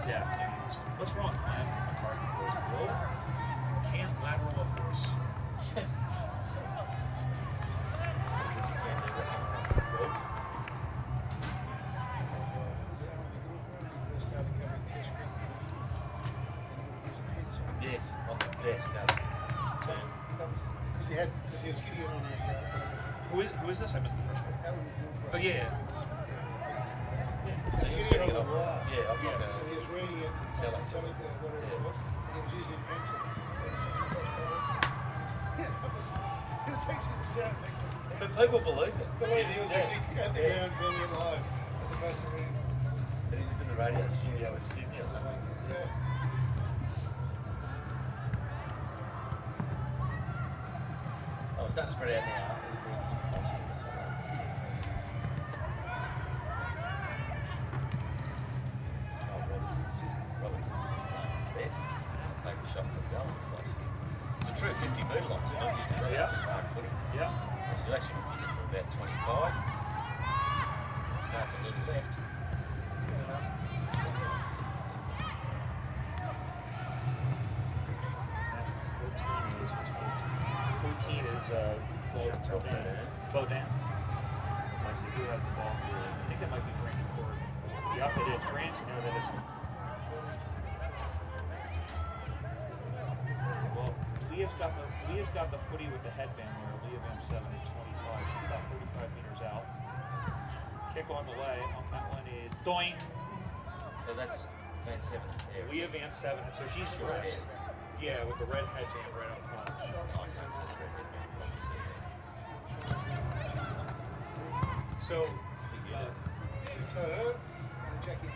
Yeah. What's wrong, Clem? McCarthy goes, whoa. Can't lateral a horse. Whoa. Yes, on the desk. Because he was keying on a. Who is this? I missed the first one. Oh, yeah. So he was getting it off. Yeah, off like And he was reading it, telling what it was, and he was using pencil. It was actually the sound effect. But people believed it. Believe he was actually at the ground filming it live, as opposed to reading it. And he was in the radio studio in Sydney or something. Yeah. Oh, it's starting to spread out now. It'd be impossible to say that. Oh, Robinson's just playing there. Take a shot from goal. It's like it's a true 50-metre long too, not used to that park footy. Yeah. So she'll actually be kicking for about 25. Starts a little left. Good enough. 14 is Bodan. Let's see who has the ball. I think that might be Brandon Cord. Yep, it is. Brandon. No, that isn't. Well, Leah's got the footy with the headband there. Leah Van 7 at 25. She's about 35 meters out. Kick on the way. On that one is doink. So that's Van 7 there. Leah Van 7. So she's dressed. Yeah, with the red headband right on top. I can't see the red headband. So, It's her, and Jackie.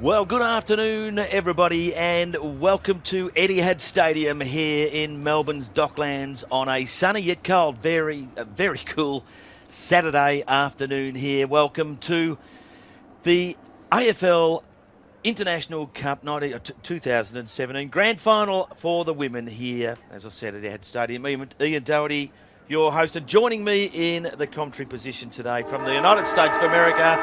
Well, good afternoon, everybody, and welcome to Etihad Stadium here in Melbourne's Docklands on a sunny yet cold, very cool Saturday afternoon here. Welcome to the AFL International Cup 2017 Grand Final for the women here, as I said, at Etihad Stadium. Ian Doherty, your host, and joining me in the commentary position today from the United States of America,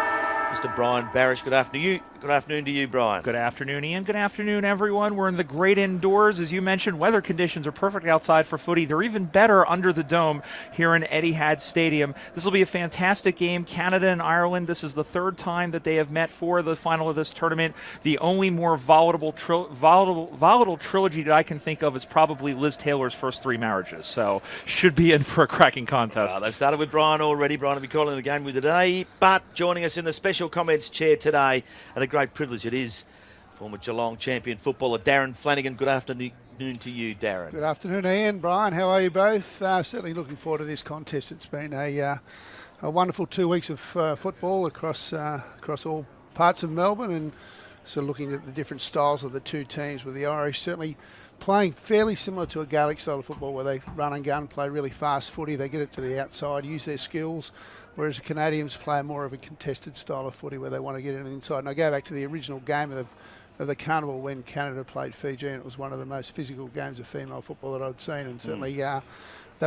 Mr. Brian Barish. Good afternoon. Good afternoon to you, Brian. Good afternoon, Ian. Good afternoon, everyone. We're in the great indoors. As you mentioned, weather conditions are perfect outside for footy. They're even better under the dome here in Etihad Stadium. This will be a fantastic game. Canada and Ireland, this is the third time that they have met for the final of this tournament. The only more volatile trilogy that I can think of is probably Liz Taylor's first three marriages. So should be in for a cracking contest. They've started with Brian already. Brian will be calling the game with today, but joining us in the special comments chair today, and a great privilege it is, former Geelong champion footballer Darren Flanagan. Good afternoon to you, Darren. Good afternoon, Ian. Brian, how are you both? Certainly looking forward to this contest. It's been a wonderful 2 weeks of football across all parts of Melbourne, and so looking at the different styles of the two teams, with the Irish certainly playing fairly similar to a Gaelic style of football where they run and gun, play really fast footy, they get it to the outside, use their skills, whereas the Canadians play more of a contested style of footy where they want to get it inside. And I go back to the original game of the Carnival when Canada played Fiji, and it was one of the most physical games of female football that I'd seen, and certainly they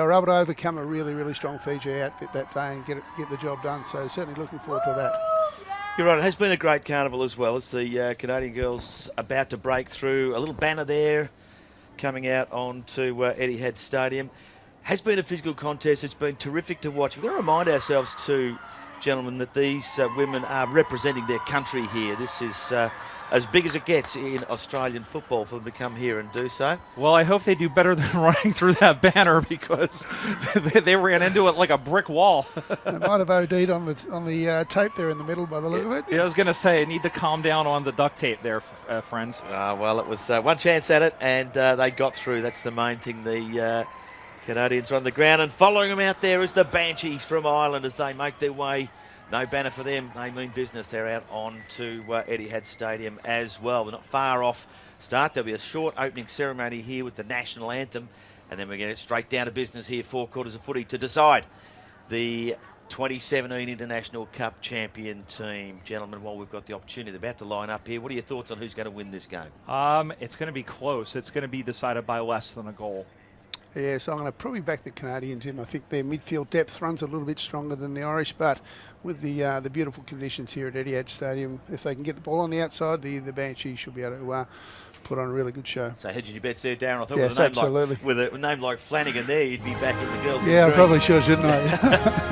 were able to overcome a really, really strong Fiji outfit that day and get the job done. So certainly looking forward to that. You're right, it has been a great carnival as well. It's the Canadian girls about to break through. A little banner there coming out onto Etihad Stadium. Has been a physical contest. It's been terrific to watch. We've got to remind ourselves too, gentlemen, that these women are representing their country here. This is as big as it gets in Australian football for them to come here and do so. Well, I hope they do better than running through that banner, because they ran into it like a brick wall. They might have OD'd on the tape there in the middle by the look of it. Yeah, I was going to say, I need to calm down on the duct tape there, friends. Well, it was one chance at it, and they got through. That's the main thing. The Canadians are on the ground, and following them out there is the Banshees from Ireland as they make their way. No banner for them. They mean business. They're out on to Etihad Stadium as well. They're not far off start. There'll be a short opening ceremony here with the national anthem, and then we're going to get straight down to business here, 4 quarters of footy, to decide the 2017 International Cup champion team. Gentlemen, while we've got the opportunity, they're about to line up here. What are your thoughts on who's going to win this game? It's going to be close. It's going to be decided by less than a goal. Yeah, so I'm going to probably back the Canadians in. I think their midfield depth runs a little bit stronger than the Irish, but with the beautiful conditions here at Etihad Stadium, if they can get the ball on the outside, the Banshees should be able to put on a really good show. So hedging your bets there, Darren. I thought yes, with a name like Flanagan there, you'd be back in the girls. Yeah, I probably should, shouldn't I?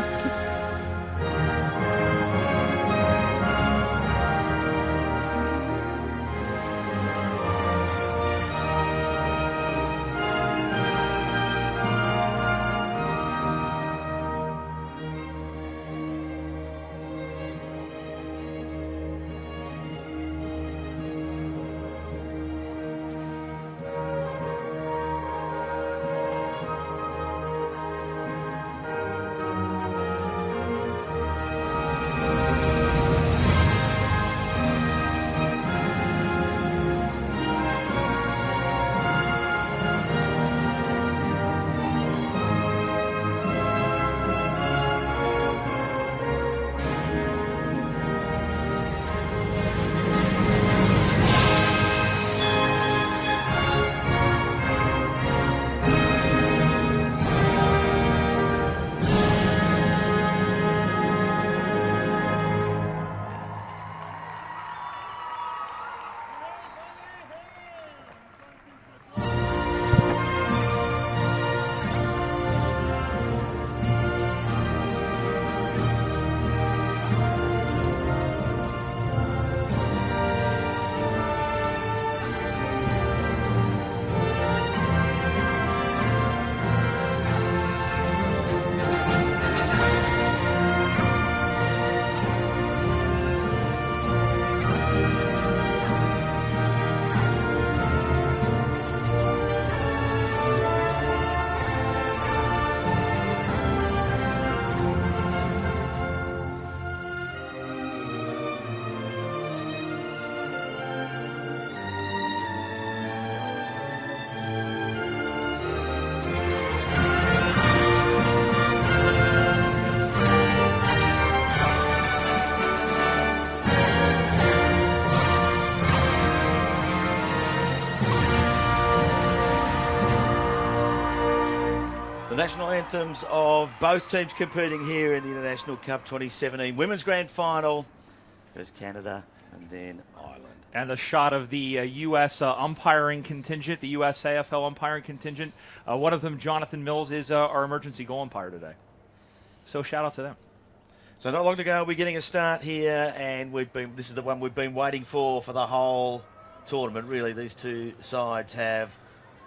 The national anthems of both teams competing here in the International Cup 2017 Women's Grand Final. Goes Canada and then Ireland. And a shot of the U.S. Umpiring contingent, the U.S. AFL umpiring contingent. One of them, Jonathan Mills, is our emergency goal umpire today. So shout out to them. So not long to go, we're getting a start here, and this is the one we've been waiting for the whole tournament. Really, these two sides have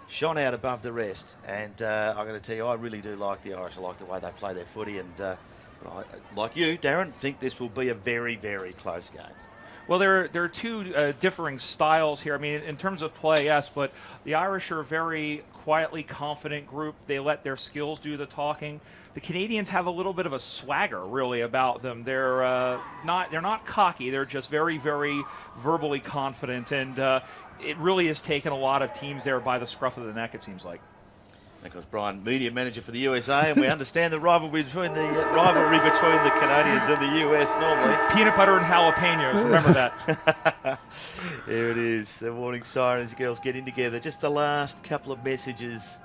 shone out above the rest, and I've got to tell you, I really do like the Irish. I like the way they play their footy, and but I, like you, Darren, think this will be a very, very close game. Well, there are two differing styles here. I mean, in terms of play, yes, but the Irish are a very quietly confident group. They let their skills do the talking. The Canadians have a little bit of a swagger, really, about them. They're not cocky. They're just very, very verbally confident, and it really has taken a lot of teams there by the scruff of the neck, it seems like. Of course, Brian, media manager for the USA, and we understand the rivalry between the Canadians and the US normally. Peanut butter and jalapenos, remember that. There it is, the warning sirens, girls getting together. Just the last couple of messages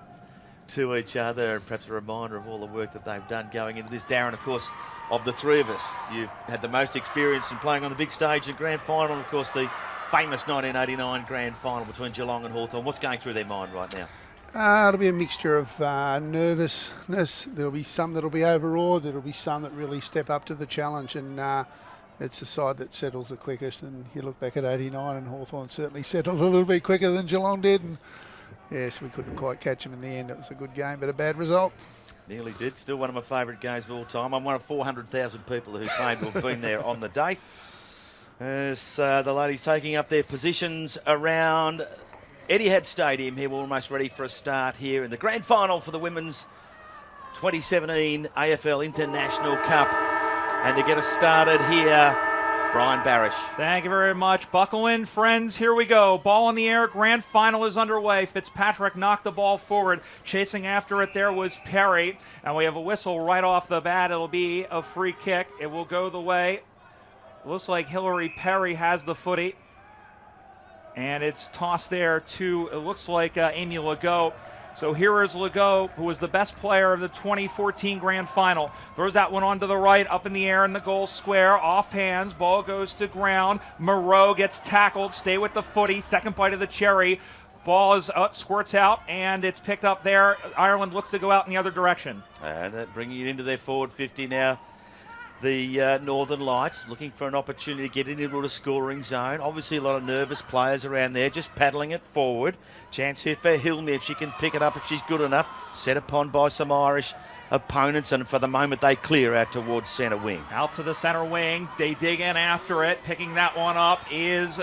to each other, and perhaps a reminder of all the work that they've done going into this. Darren, of course, of the three of us, you've had the most experience in playing on the big stage, the grand final, and of course the famous 1989 grand final between Geelong and Hawthorn. What's going through their mind right now? It'll be a mixture of nervousness. There'll be some that'll be overawed. There'll be some that really step up to the challenge, and it's the side that settles the quickest. And you look back at 89, and Hawthorn certainly settled a little bit quicker than Geelong did. And yes, we couldn't quite catch them in the end. It was a good game, but a bad result. Nearly did. Still one of my favourite games of all time. I'm one of 400,000 people who claim to have been there on the day. As the ladies taking up their positions around Etihad Stadium here. We're almost ready for a start here in the grand final for the Women's 2017 AFL International Cup. And to get us started here, Brian Barish. Thank you very much. Buckle in, friends. Here we go. Ball in the air. Grand final is underway. Fitzpatrick knocked the ball forward. Chasing after it there was Perry. And we have a whistle right off the bat. It'll be a free kick. It will go the way. Looks like Hillary Perry has the footy. And it's tossed there to, it looks like Amy Legault. So here is Legault, who was the best player of the 2014 Grand Final. Throws that one onto the right, up in the air in the goal square, off hands, ball goes to ground. Moreau gets tackled, stay with the footy, second bite of the cherry. Ball is up, squirts out, and it's picked up there. Ireland looks to go out in the other direction. And bringing it into their forward 50 now. The Northern Lights looking for an opportunity to get into the scoring zone. Obviously a lot of nervous players around there, just paddling it forward. Chance here for Hilmy if she can pick it up, if she's good enough. Set upon by some Irish opponents, and for the moment they clear out towards centre wing. Out to the centre wing, they dig in after it. Picking that one up is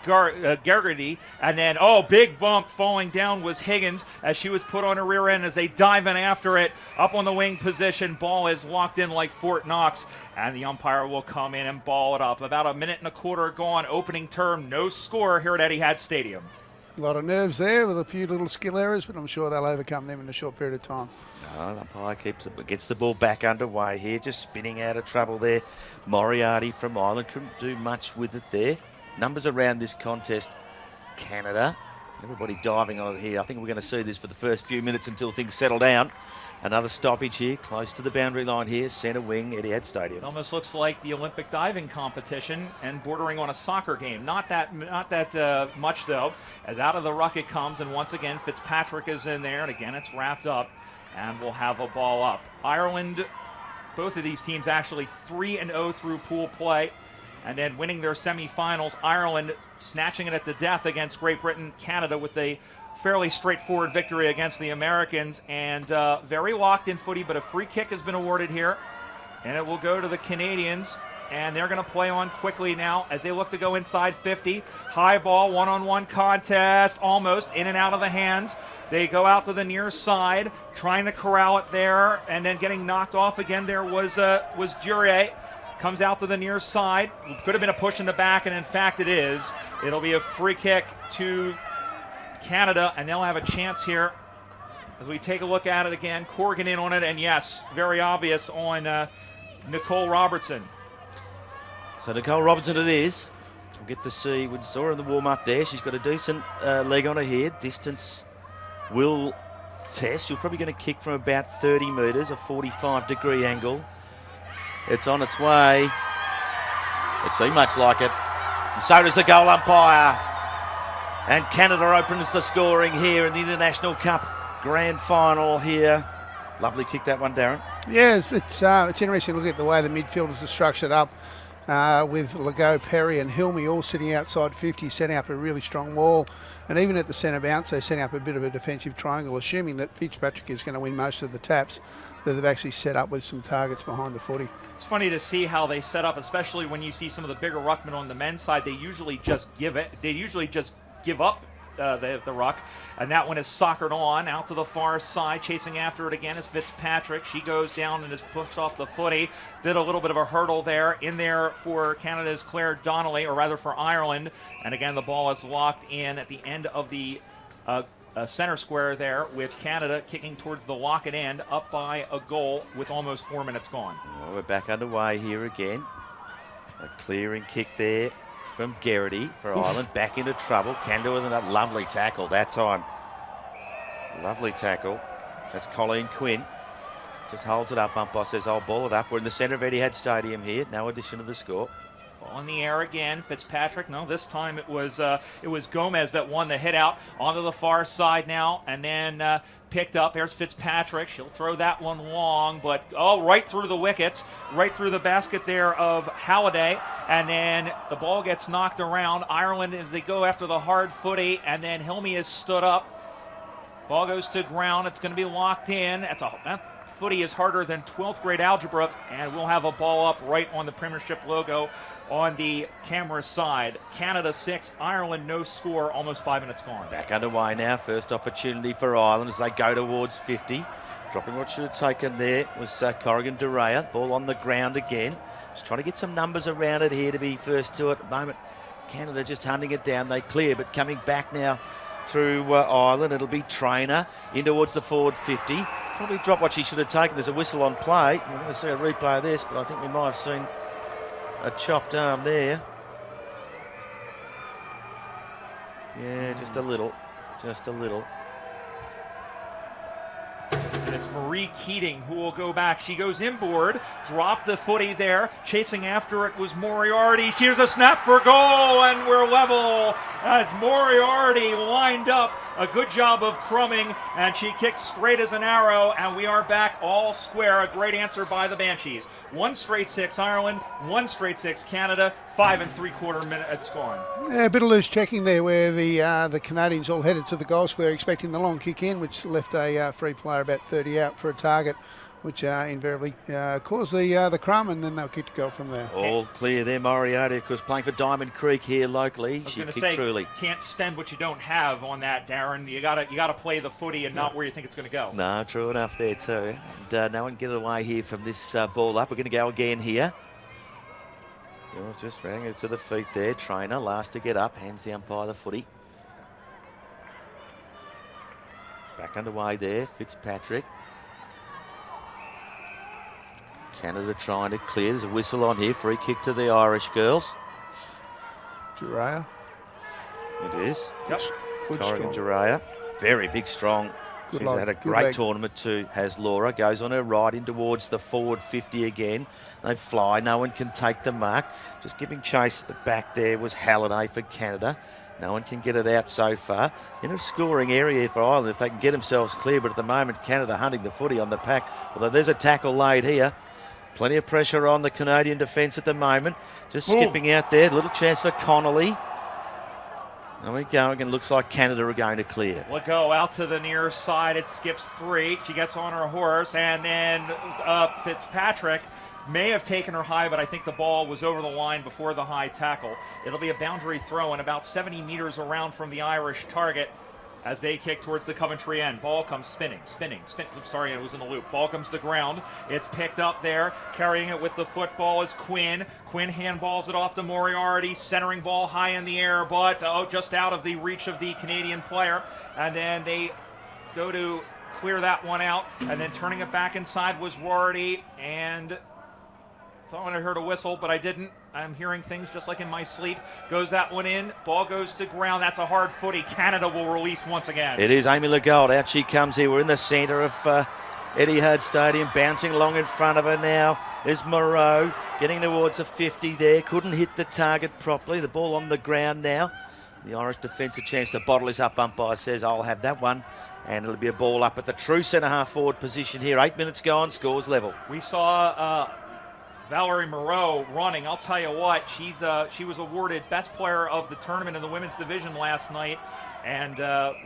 Garrity, and then big bump falling down was Higgins as she was put on her rear end as they dive in after it. Up on the wing position, ball is locked in like Fort Knox, and the umpire will come in and ball it up. About a minute and a quarter gone, opening term, no score here at Etihad Stadium. A lot of nerves there with a few little skill errors, but I'm sure they'll overcome them in a short period of time. No, the umpire gets the ball back underway here, just spinning out of trouble there. Moriarty from Ireland couldn't do much with it there. Numbers around this contest, Canada. Everybody diving on it here. I think we're going to see this for the first few minutes until things settle down. Another stoppage here, close to the boundary line here, centre wing, Etihad Stadium. It almost looks like the Olympic diving competition and bordering on a soccer game. Not that much, though, as out of the ruck it comes, and once again, Fitzpatrick is in there, and again, it's wrapped up, and we'll have a ball up. Ireland, both of these teams actually 3-0 through pool play. And then winning their semifinals, Ireland snatching it at the death against Great Britain, Canada with a fairly straightforward victory against the Americans. And very locked in footy, but a free kick has been awarded here. And it will go to the Canadians. And they're going to play on quickly now as they look to go inside 50. High ball, one-on-one contest, almost in and out of the hands. They go out to the near side, trying to corral it there, and then getting knocked off again. There was Duryea. Comes out to the near side. Could have been a push in the back, and in fact it is. It'll be a free kick to Canada, and they'll have a chance here as we take a look at it again. Corrigan in on it, and yes, very obvious on Nicole Robertson. So Nicole Robertson it is. We'll get to see, we saw her in the warm-up there. She's got a decent leg on her here. Distance will test. You're probably going to kick from about 30 metres, a 45-degree angle. It's on its way. It seemed much like it. And so does the goal umpire. And Canada opens the scoring here in the International Cup Grand Final here. Lovely kick, that one, Darren. Yeah, it's interesting to look at the way the midfielders are structured up with Legault, Perry and Hilmy all sitting outside 50, setting up a really strong wall. And even at the centre bounce, they're setting up a bit of a defensive triangle, assuming that Fitzpatrick is going to win most of the taps that they've actually set up with some targets behind the footy. It's funny to see how they set up, especially when you see some of the bigger ruckmen on the men's side. They usually just give up the ruck, and that one is soccered on out to the far side. Chasing after it again is Fitzpatrick. She goes down and is pushed off the footy. Did a little bit of a hurdle there. In there for Canada's Claire Donnelly, or rather for Ireland. And again, the ball is locked in at the end of the center square there, with Canada kicking towards the lock-it end, up by a goal with almost 4 minutes gone. Well, we're back underway here again. A clearing kick there from Geraghty for Ireland. Back into trouble. Canada with a lovely tackle that time. Lovely tackle. That's Colleen Quinn. Just holds it up. Umpire says, I'll ball it up. We're in the centre of Etihad Stadium here. No addition to the score. Ball in the air again. Fitzpatrick. No, this time it was Gomez that won the hit out onto the far side now, and then picked up. There's Fitzpatrick. She'll throw that one long, but right through the wickets, right through the basket there of Halliday, and then the ball gets knocked around. Ireland, as they go after the hard footy, and then Hilmy is stood up. Ball goes to ground. It's going to be locked in. That footy is harder than 12th grade algebra, and we'll have a ball up right on the Premiership logo on the camera side. Canada 6, Ireland no score, almost 5 minutes gone. Back underway now. First opportunity for Ireland as they go towards 50. Dropping what should have taken there was Corrigan Durea. Ball on the ground again. Just trying to get some numbers around it here to be first to it. At the moment, Canada just hunting it down. They clear, but coming back now through Ireland. It'll be Trainer in towards the forward 50. Probably dropped what she should have taken. There's a whistle on play. We're going to see a replay of this, but I think we might have seen a chopped arm there. Yeah, just a little. Just a little. And it's Marie Keating who will go back. She goes inboard, dropped the footy there. Chasing after it was Moriarty. Here's a snap for goal, and we're level as Moriarty lined up. A good job of crumbing, and she kicked straight as an arrow, and we are back all square. A great answer by the Banshees. 1 straight 6 Ireland, 1 straight 6 Canada, 5 3/4 minutes gone. Yeah, a bit of loose checking there where the Canadians all headed to the goal square expecting the long kick in, which left a free player about 30 out for a target, which invariably caused the crumb, and then they'll kick to goal from there. All clear there, Moriarty, of course, playing for Diamond Creek here locally. She kicked truly. Can't spend what you don't have on that, Darren. You gotta play the footy and not where you think it's going to go. No, true enough there too. And no one get away here from this ball up. We're going to go again here. Girls just running it to the feet there. Trainer, last to get up, hands the umpire the footy. Back underway there, Fitzpatrick. Canada trying to clear. There's a whistle on here. Free kick to the Irish girls. Durea. It is. Yep. Corrigan Durea. Very big, strong. Good She's leg, had a good great leg. tournament too, has Laura. Goes on her right in towards the forward 50 again. They fly. No one can take the mark. Just giving chase at the back there was Halliday for Canada. No one can get it out so far. In a scoring area for Ireland if they can get themselves clear, but at the moment Canada hunting the footy on the pack. Although there's a tackle laid here. Plenty of pressure on the Canadian defence at the moment. Just skipping out there. Little chance for Connolly. There we go. Again, looks like Canada are going to clear. Legault out to the near side. It skips 3. She gets on her horse, and then Fitzpatrick may have taken her high, but I think the ball was over the line before the high tackle. It'll be a boundary throw and about 70 meters around from the Irish target as they kick towards the Coventry end. Ball comes spinning. Oops, sorry, it was in the loop. Ball comes to ground. It's picked up there. Carrying it with the football is Quinn. Quinn handballs it off to Moriarty. Centering ball high in the air, but just out of the reach of the Canadian player. And then they go to clear that one out. And then turning it back inside was Rorty. And Thought I heard a whistle, but I didn't. I'm hearing things just like in my sleep. Goes that one in. Ball goes to ground. That's a hard footy. Canada will release once again. It is Amy Legault. Out she comes here. We're in the centre of Etihad Stadium. Bouncing along in front of her now is Moreau. Getting towards the 50 there. Couldn't hit the target properly. The ball on the ground now. The Irish defence a chance to bottle this up. Umpire says, I'll have that one. And it'll be a ball up at the true centre-half forward position here. 8 minutes gone. Scores level. We saw Valerie Moreau running. I'll tell you what, she was awarded best player of the tournament in the women's division last night, and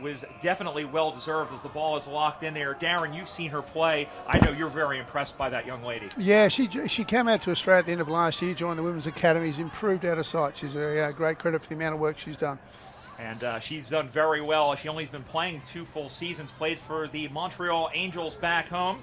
was definitely well deserved as the ball is locked in there. Darren, you've seen her play. I know you're very impressed by that young lady. Yeah, she came out to Australia at the end of last year, joined the women's academies, improved out of sight. She's a great credit for the amount of work she's done. And she's done very well. She only has been playing 2 full seasons, played for the Montreal Angels back home.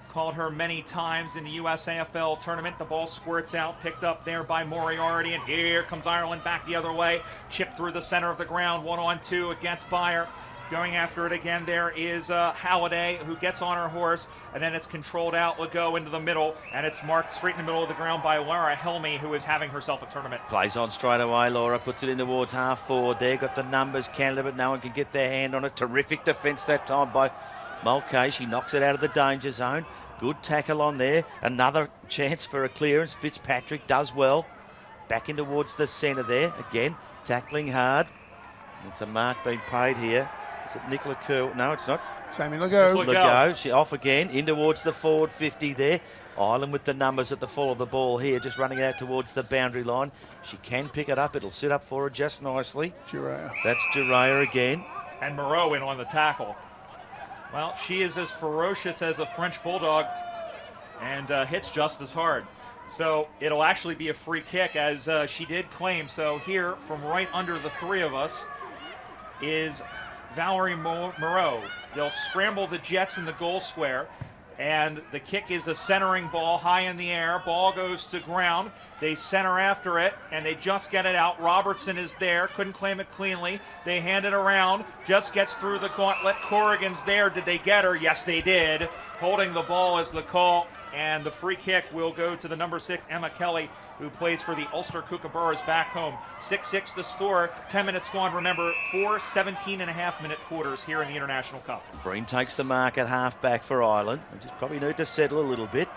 Called her many times in the USAFL tournament. The ball squirts out, picked up there by Moriarty, and here comes Ireland back the other way. Chipped through the center of the ground, 1-on-2 against Beyer. Going after it again there is Halliday, who gets on her horse, and then it's controlled out. Legault into the middle, and it's marked straight in the middle of the ground by Laura Helmy, who is having herself a tournament. Plays on straight away. Laura puts it in towards half forward there. Got the numbers, Canada, but no one can get their hand on it. Terrific defence that time by Mulcahy. She knocks it out of the danger zone. Good tackle on there. Another chance for a clearance. Fitzpatrick does well. Back in towards the centre there. Again, tackling hard. It's a mark being paid here. Is it Nicola Curl? No, it's not. Sammy Legault. Legault. She off again. In towards the forward 50 there. Ireland with the numbers at the fall of the ball here. Just running out towards the boundary line. She can pick it up. It'll sit up for her just nicely. Juraya. That's Juraya again. And Moreau in on the tackle. Well, she is as ferocious as a French bulldog and hits just as hard. So it'll actually be a free kick, as she did claim. So here, from right under the 3 of us, is Valerie Moreau. They'll scramble the Jets in the goal square, and the kick is a centering ball high in the air. Ball goes to ground. They center after it, and they just get it out. Robertson is there, couldn't claim it cleanly. They hand it around, just gets through the gauntlet. Corrigan's there. Did they get her? Yes, they did. Holding the ball is the call, and the free kick will go to the number 6, Emma Kelly, who plays for the Ulster Kookaburras back home. 6-6 to score. 10 minutes gone. Remember, 4 17.5-minute quarters here in the International Cup. Breen takes the mark at half-back for Ireland. They just probably need to settle a little bit.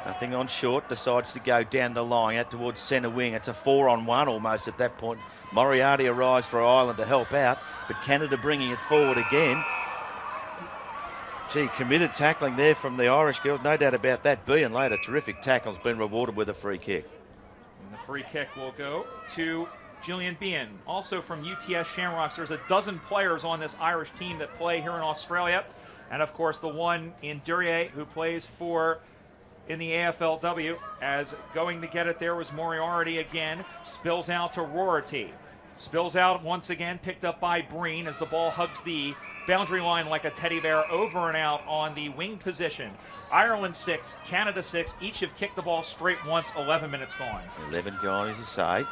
Nothing on short. Decides to go down the line out towards centre wing. It's a 4-on-1 almost at that point. Moriarty arrives for Ireland to help out, but Canada bringing it forward again. Gee, committed tackling there from the Irish girls. No doubt about that. Being later, terrific tackles, been rewarded with a free kick. And the free kick will go to Gillian Behan, also from UTS Shamrocks. There's a dozen players on this Irish team that play here in Australia. And, of course, the one in Duryea who plays for in the AFLW, as going to get it there was Moriarty again. Spills out to Rorty. Spills out once again, picked up by Breen as the ball hugs the boundary line like a teddy bear, over and out on the wing position. Ireland 6, Canada 6. Each have kicked the ball straight once. 11 minutes gone. 11 gone, as you say.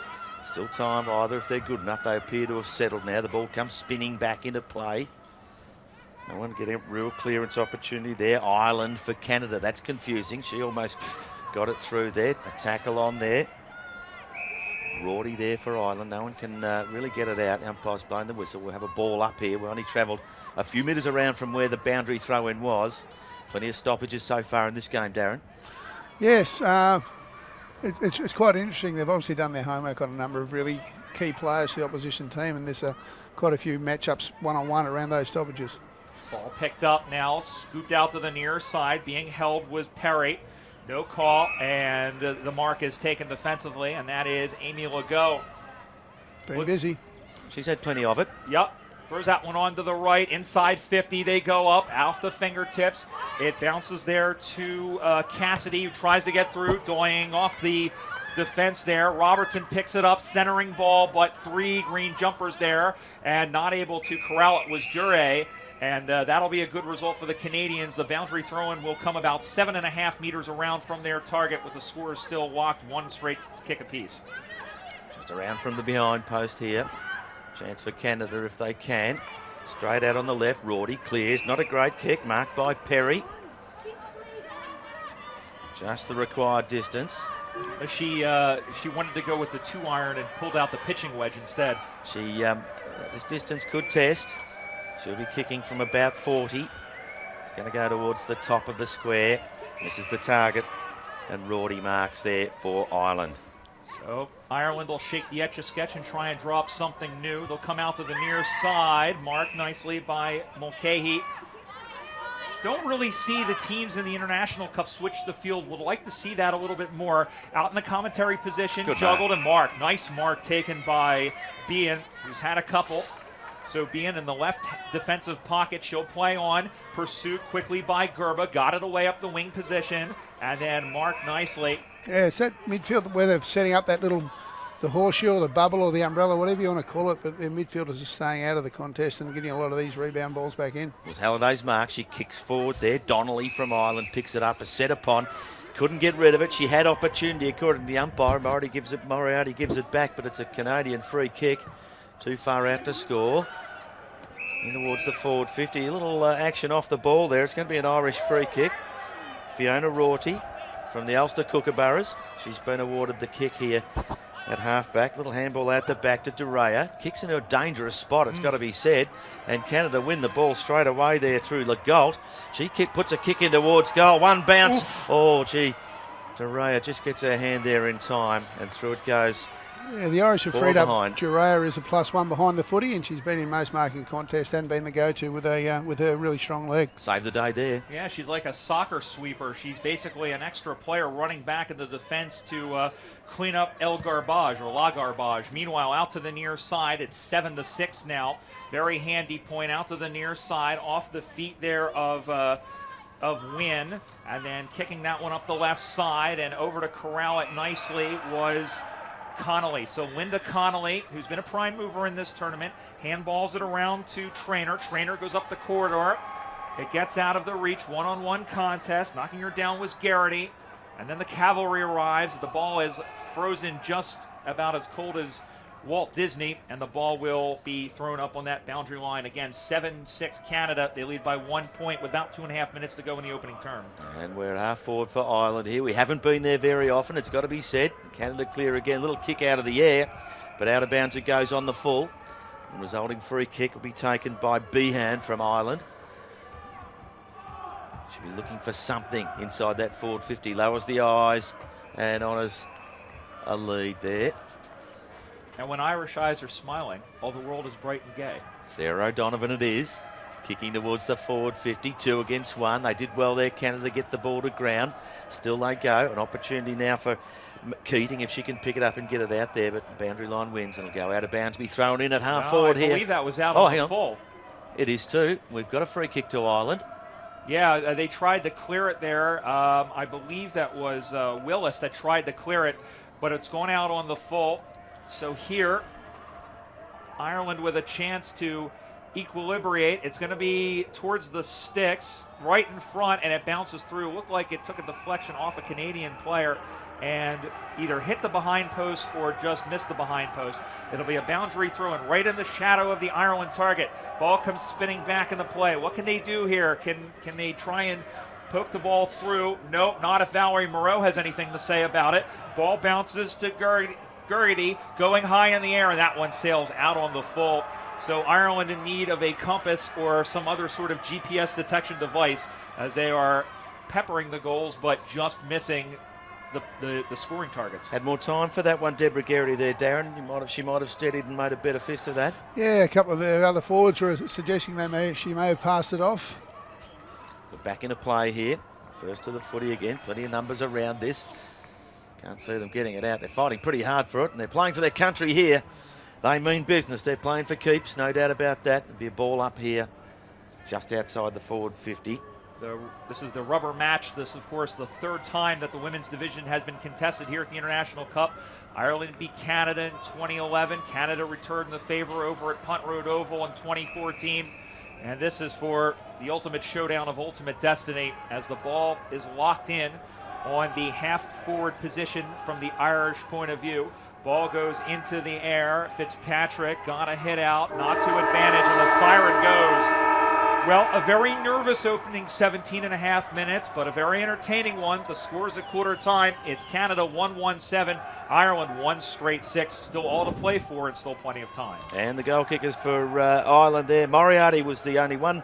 Still time either if they're good enough. They appear to have settled now. The ball comes spinning back into play. No one getting a real clearance opportunity there. Ireland for Canada. That's confusing. She almost got it through there. A tackle on there. Rorty there for Ireland. No one can really get it out. Umpire's blowing the whistle. We'll have a ball up here. We only travelled a few metres around from where the boundary throw-in was. Plenty of stoppages so far in this game, Darren. Yes, it's quite interesting. They've obviously done their homework on a number of really key players for the opposition team, and there's quite a few matchups one-on-one around those stoppages. Ball picked up now, scooped out to the near side. Being held was Perry. No call, and the mark is taken defensively, and that is Amy Legault. Been busy. She's had plenty of it. Yep. Throws that one on to the right. Inside 50, they go up, off the fingertips. It bounces there to Cassidy, who tries to get through, doying off the defense there. Robertson picks it up, centering ball, but 3 green jumpers there, and not able to corral it was Duryea. And that'll be a good result for the Canadians. The boundary throw-in will come about 7.5 meters around from their target, with the scorers still locked, 1 straight kick apiece. Just around from the behind post here. Chance for Canada if they can. Straight out on the left. Rorty clears. Not a great kick. Marked by Perry. Just the required distance. She wanted to go with the 2-iron and pulled out the pitching wedge instead. She this distance could test. She'll be kicking from about 40. It's going to go towards the top of the square. This is the target, and Rorty marks there for Ireland. So Ireland will shake the Etch-a-Sketch and try and drop something new. They'll come out to the near side, marked nicely by Mulcahy. Don't really see the teams in the International Cup switch the field. Would like to see that a little bit more. Out in the commentary position, Good juggled and marked. Nice mark taken by Bean, who's had a couple. So Bean in the left defensive pocket, she'll play on. Pursued quickly by Gerba, got it away up the wing position, and then marked nicely. Yeah, it's that midfield where they're setting up that the horseshoe or the bubble or the umbrella, whatever you want to call it, but their midfielders are staying out of the contest and getting a lot of these rebound balls back in. It was Halliday's mark. She kicks forward there. Donnelly from Ireland picks it up, a set upon. Couldn't get rid of it. She had opportunity according to the umpire. Moriarty gives it back, but it's a Canadian free kick. Too far out to score. In towards the forward 50. A little action off the ball there. It's going to be an Irish free kick. Fiona Rorty from the Ulster Kookaburras. She's been awarded the kick here at halfback. Little handball out the back to Durea. Kicks into a dangerous spot, it's got to be said. And Canada win the ball straight away there through Legault. She puts a kick in towards goal. One bounce. Oof. Oh, gee. Durea just gets her hand there in time, and through it goes. Yeah, the Irish have freed behind. up. Durea is a +1 behind the footy, and she's been in most marking contests and been the go-to with her really strong leg. Save the day there. Yeah, she's like a soccer sweeper. She's basically an extra player running back in the defense to clean up El Garbage or La Garbage. Meanwhile, out to the near side, it's 7-6 now. Very handy point out to the near side, off the feet there of Wynn, and then kicking that one up the left side and over to corral it nicely was Connolly. So Linda Connolly, who's been a prime mover in this tournament, handballs it around to Trainer. Trainer goes up the corridor. It gets out of the reach. One-on-one contest. Knocking her down was Garrity. And then the cavalry arrives. The ball is frozen just about as cold as Walt Disney, and the ball will be thrown up on that boundary line. Again, 7-6 Canada. They lead by 1 point with about 2.5 minutes to go in the opening term. And we're half forward for Ireland here. We haven't been there very often, it's got to be said. Canada clear again. Little kick out of the air, but out of bounds it goes on the full. The resulting free kick will be taken by Behan from Ireland. Should be looking for something inside that forward 50. Lowers the eyes and honours a lead there. And when Irish eyes are smiling, all the world is bright and gay. Sarah O'Donovan it is. Kicking towards the forward 50, 2 against 1. They did well there, Canada, get the ball to ground. Still they go. An opportunity now for Keating if she can pick it up and get it out there, but boundary line wins and it'll go out of bounds, be thrown in at half forward here. I believe that was out on the full. It is too. We've got a free kick to Ireland. Yeah, they tried to clear it there. I believe that was Willis that tried to clear it, but it's gone out on the full. So here, Ireland with a chance to equilibrate. It's going to be towards the sticks, right in front, and it bounces through. Looked like it took a deflection off a Canadian player and either hit the behind post or just missed the behind post. It'll be a boundary throw and right in the shadow of the Ireland target. Ball comes spinning back into play. What can they do here? Can they try and poke the ball through? Nope, not if Valerie Moreau has anything to say about it. Ball bounces to Gurdy going high in the air, and that one sails out on the full. So Ireland in need of a compass or some other sort of GPS detection device as they are peppering the goals but just missing the scoring targets. Had more time for that one, Deborah Garrity there, Darren. She might have steadied and made a better fist of that. Yeah, a couple of other forwards were suggesting she may have passed it off. We're back into play here. First to the footy again. Plenty of numbers around this. Can't see them getting it out. They're fighting pretty hard for it, and they're playing for their country here. They mean business. They're playing for keeps, no doubt about that. There'll be a ball up here just outside the forward 50. This is the rubber match. This, of course, the third time that the women's division has been contested here at the International Cup. Ireland beat Canada in 2011. Canada returned the favor over at Punt Road Oval in 2014. And this is for the ultimate showdown of ultimate destiny as the ball is locked in on the half-forward position from the Irish point of view. Ball goes into the air. Fitzpatrick got a hit out, not to advantage, and the siren goes. Well, a very nervous opening 17 and a half minutes, but a very entertaining one. The scores at quarter time. It's Canada 1-1-7, Ireland 1 straight 6. Still all to play for and still plenty of time. And the goal kickers for Ireland there. Moriarty was the only one.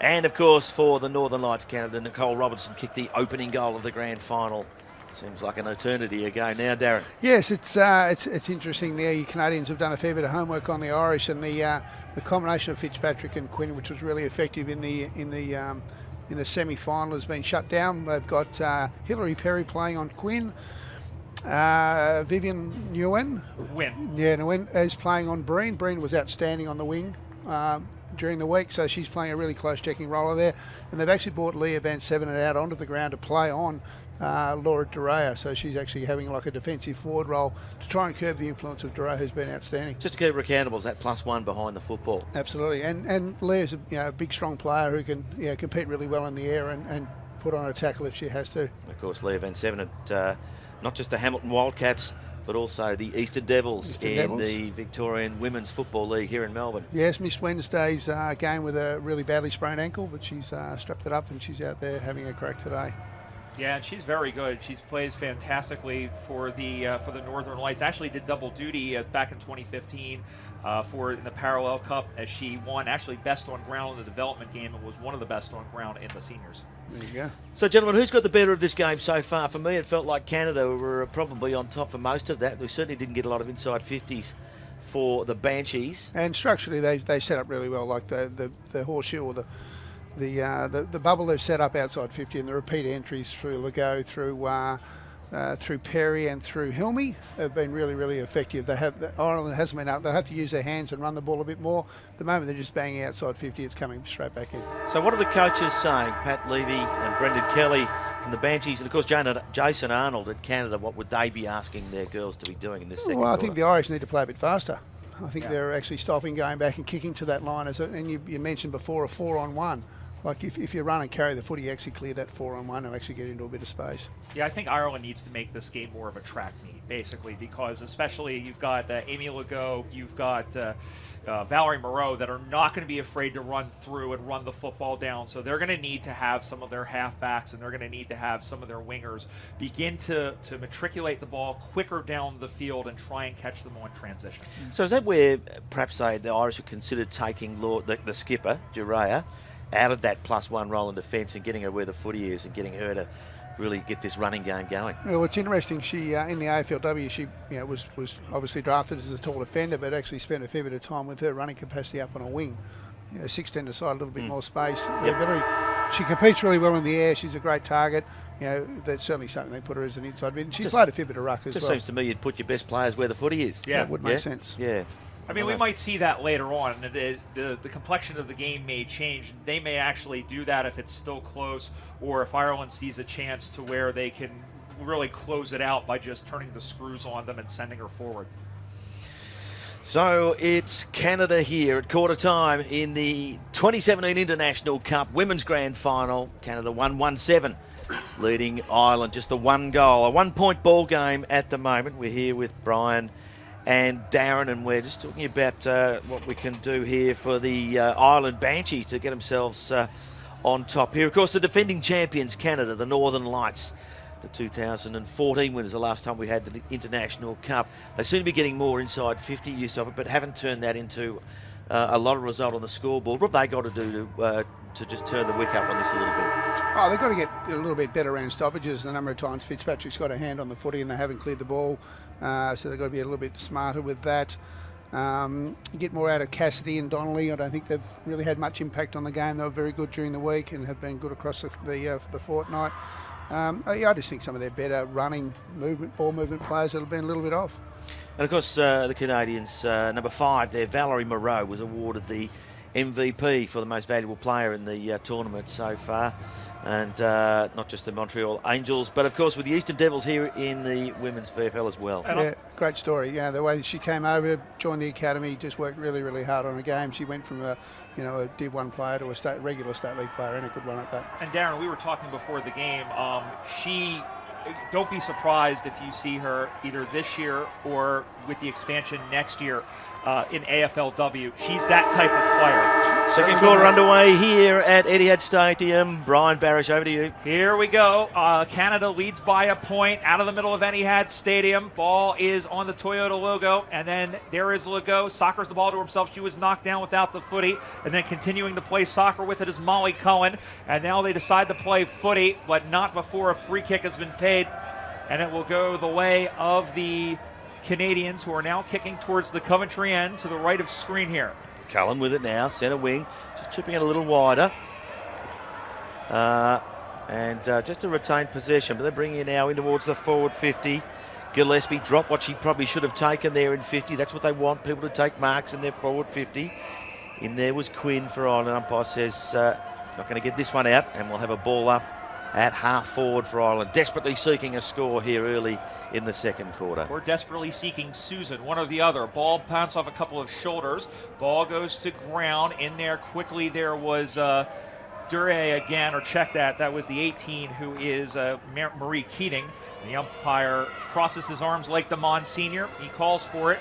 And, of course, for the Northern Lights Canada, Nicole Robertson kicked the opening goal of the grand final. Seems like an eternity ago now, Darren. Yes, it's interesting there. You Canadians have done a fair bit of homework on the Irish, and the combination of Fitzpatrick and Quinn, which was really effective in the semi-final, has been shut down. They've got Hilary Perry playing on Quinn. Vivian Nguyen. Nguyen is playing on Breen. Breen was outstanding on the wing during the week, so she's playing a really close checking roller there. And they've actually brought Leah Van Sevenet out onto the ground to play on Laura Durea, so she's actually having like a defensive forward role to try and curb the influence of Durea, who's been outstanding. Just to keep her accountable, is that +1 behind the football? Absolutely, and Leah's a big, strong player who can compete really well in the air and put on a tackle if she has to. Of course, Leah Van Sevenet, not just the Hamilton Wildcats, but also the Eastern Devils the Victorian Women's Football League here in Melbourne. Yes, missed Wednesday's game with a really badly sprained ankle, but she's strapped it up and she's out there having a crack today. Yeah, and she's very good. She plays fantastically for the Northern Lights. Actually did double duty back in 2015 in the Parallel Cup, as she won actually best on ground in the development game and was one of the best on ground in the seniors. There you go. So, gentlemen, who's got the better of this game so far? For me, it felt like Canada were probably on top for most of that. We certainly didn't get a lot of inside 50s for the Banshees. And structurally, they set up really well, like the horseshoe or the bubble they've set up outside 50 and the repeat entries through Legault, through Perry and through Hilmy have been really, really effective. Ireland hasn't been able. They have to use their hands and run the ball a bit more. At the moment they're just banging outside 50. It's coming straight back in. So what are the coaches saying? Pat Levy and Brendan Kelly from the Banshees, and of course Jason Arnold at Canada. What would they be asking their girls to be doing in this second Well, I quarter? think the Irish need to play a bit faster. I think they're actually stopping, going back and kicking to that line. And you mentioned before a 4-on-1. Like if you run and carry the footy, you actually clear that 4-on-1 and actually get into a bit of space. Yeah, I think Ireland needs to make this game more of a track meet, basically, because especially you've got Amy Legault, you've got Valerie Moreau that are not going to be afraid to run through and run the football down. So they're going to need to have some of their halfbacks and they're going to need to have some of their wingers begin to matriculate the ball quicker down the field and try and catch them on transition. So is that where perhaps the Irish have considered taking the skipper, Durea, out of that +1 role in defence and getting her where the footy is and getting her to really get this running game going? Well, it's interesting. She in the AFLW, she was obviously drafted as a tall defender, but actually spent a fair bit of time with her running capacity up on a wing. 6'10" side, a little bit more space. She competes really well in the air. She's a great target. That's certainly something they put her as an inside bit. And she's played a fair bit of ruck as well. Just seems to me you'd put your best players where the footy is. Yeah, that would make sense. Yeah. I mean, we might see that later on. The complexion of the game may change. They may actually do that if it's still close, or if Ireland sees a chance to where they can really close it out by just turning the screws on them and sending her forward. So it's Canada here at quarter time in the 2017 International Cup Women's Grand Final. Canada 1-1-7, leading Ireland just the one goal. A 1-point ball game at the moment. We're here with Brian and Darren, and we're just talking about what we can do here for the Ireland Banshees to get themselves on top here. Of course, the defending champions, Canada, the Northern Lights, the 2014 winners, the last time we had the International Cup. They seem to be getting more inside 50 use of it, but haven't turned that into a lot of result on the scoreboard. What have they got to do to just turn the wick up on this a little bit? Oh, they've got to get a little bit better around stoppages. The number of times Fitzpatrick's got a hand on the footy and they haven't cleared the ball. So they've got to be a little bit smarter with that. Get more out of Cassidy and Donnelly. I don't think they've really had much impact on the game. They were very good during the week and have been good across the fortnight. I just think some of their better running ball movement players that have been a little bit off. And of course, the Canadians, number 5 there, Valerie Moreau, was awarded the MVP for the most valuable player in the tournament so far. And not just the Montreal Angels, but of course with the Eastern Devils here in the women's VFL as well. Yeah, great story. Yeah, the way she came over, joined the academy, just worked really, really hard on a game. She went from a Div 1 player to a regular state league player, and a good one at that. And Darren, we were talking before the game. She don't be surprised if you see her either this year or with the expansion next year in AFLW. She's that type of player. Second quarter underway here at Etihad Stadium. Brian Barish, over to you. Here we go. Canada leads by a point out of the middle of Etihad Stadium. Ball is on the Toyota logo, and then there is Legault. Soccers the ball to himself. She was knocked down without the footy, and then continuing to play soccer with it is Molly Cullen. And now they decide to play footy, but not before a free kick has been paid, and it will go the way of the Canadians, who are now kicking towards the Coventry end to the right of screen here. Cullen with it now, centre wing, just chipping it a little wider. Just a retained possession, but they're bringing it now in towards the forward 50. Gillespie dropped what she probably should have taken there in 50. That's what they want, people to take marks in their forward 50. In there was Quinn for Ireland. Umpire says not going to get this one out, and we'll have a ball up at half forward for Ireland. Desperately seeking a score here early in the second quarter. We're desperately seeking Susan, one or the other. Ball bounced off a couple of shoulders. Ball goes to ground. In there quickly there was Dure again, or check that. That was the 18, who is Marie Keating. The umpire crosses his arms like the Monsignor. He calls for it.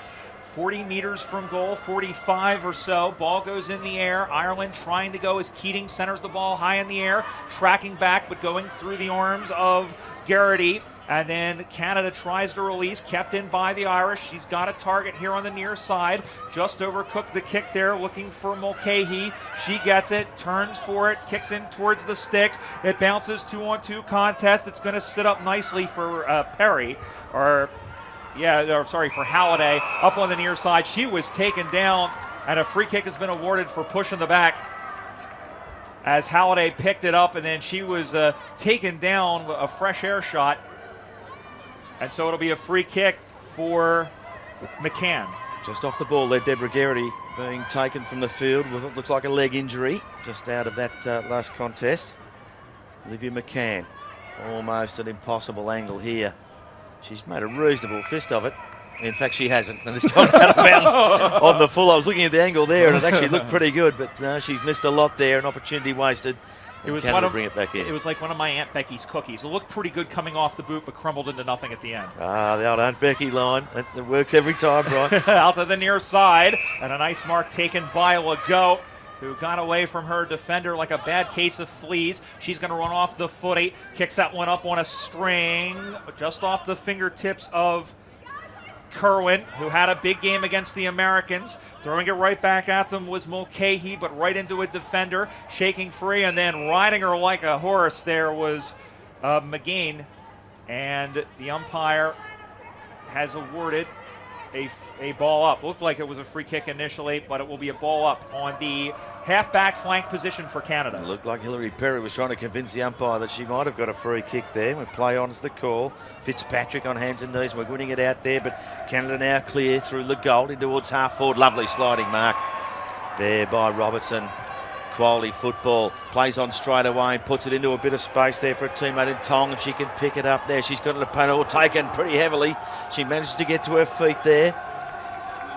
40 meters from goal, 45 or so. Ball goes in the air. Ireland trying to go as Keating centers the ball high in the air, tracking back but going through the arms of Garrity. And then Canada tries to release, kept in by the Irish. She's got a target here on the near side. Just overcooked the kick there, looking for Mulcahy. She gets it, turns for it, kicks in towards the sticks. It bounces 2-on-2 contest. It's going to sit up nicely for Perry, for Halliday, up on the near side. She was taken down, and a free kick has been awarded for pushing the back as Halliday picked it up, and then she was taken down with a fresh air shot. And so it'll be a free kick for McCann. Just off the ball there, Deborah Garrity being taken from the field with what looks like a leg injury just out of that last contest. Olivia McCann, almost an impossible angle here. She's made a reasonable fist of it. In fact, she hasn't, and it's gone out of bounds on the full. I was looking at the angle there, and it actually looked pretty good, but she's missed a lot there, an opportunity wasted. It was bring it back in. It was like one of my Aunt Becky's cookies. It looked pretty good coming off the boot, but crumbled into nothing at the end. The old Aunt Becky line. It works every time, Brian. Out to the near side, and a nice mark taken by Legault, who got away from her defender like a bad case of fleas. She's going to run off the footy, kicks that one up on a string, just off the fingertips of Kerwin, who had a big game against the Americans. Throwing it right back at them was Mulcahy, but right into a defender, shaking free, and then riding her like a horse there was McGain. And the umpire has awarded a ball up. Looked like it was a free kick initially, but it will be a ball up on the half-back flank position for Canada. It looked like Hilary Perry was trying to convince the umpire that she might have got a free kick there. We play on's the call. Fitzpatrick on hands and knees. We're winning it out there, but Canada now clear through Legault in towards half forward. Lovely sliding mark there by Robertson. Quality football. Plays on straight away and puts it into a bit of space there for a teammate in Tong. If she can pick it up there, she's got an opponent taken pretty heavily. She managed to get to her feet there.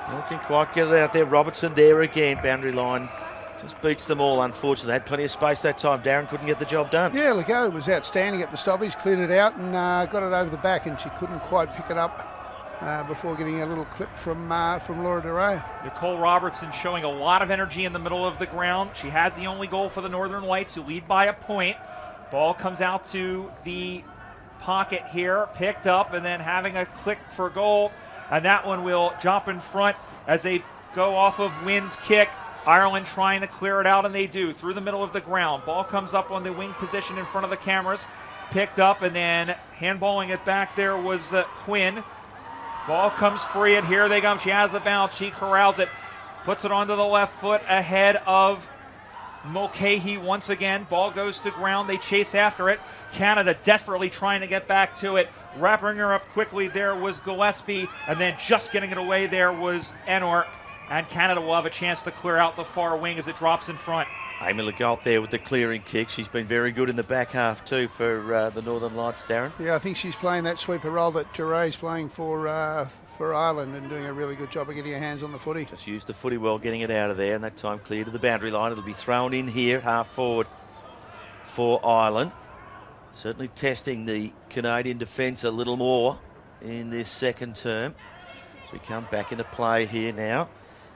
No can quite get it out there. Robertson there again. Boundary line just beats them all, unfortunately. They had plenty of space that time. Darren couldn't get the job done. Yeah, Legault was outstanding at the stoppage, cleared it out and got it over the back, and she couldn't quite pick it up before getting a little clip from Laura Duray. Nicole Robertson showing a lot of energy in the middle of the ground. She has the only goal for the Northern Whites, who lead by a point. Ball comes out to the pocket here, picked up, and then having a click for goal. And that one will jump in front as they go off of Wynn's kick. Ireland trying to clear it out, and they do, through the middle of the ground. Ball comes up on the wing position in front of the cameras. Picked up, and then handballing it back there was Quinn. Ball comes free, and here they come. She has the bounce. She corrals it, puts it onto the left foot ahead of Mulcahy once again. Ball goes to ground. They chase after it. Canada desperately trying to get back to it. Wrapping her up quickly there was Gillespie, and then just getting it away there was Enor. And Canada will have a chance to clear out the far wing as it drops in front. Amy Legault there with the clearing kick. She's been very good in the back half too for the Northern Lights, Darren. Yeah, I think she's playing that sweeper role that Duray's playing for Ireland, and doing a really good job of getting her hands on the footy. Just used the footy well, getting it out of there, and that time clear to the boundary line. It'll be thrown in here, half forward for Ireland. Certainly testing the Canadian defence a little more in this second term. So we come back into play here now.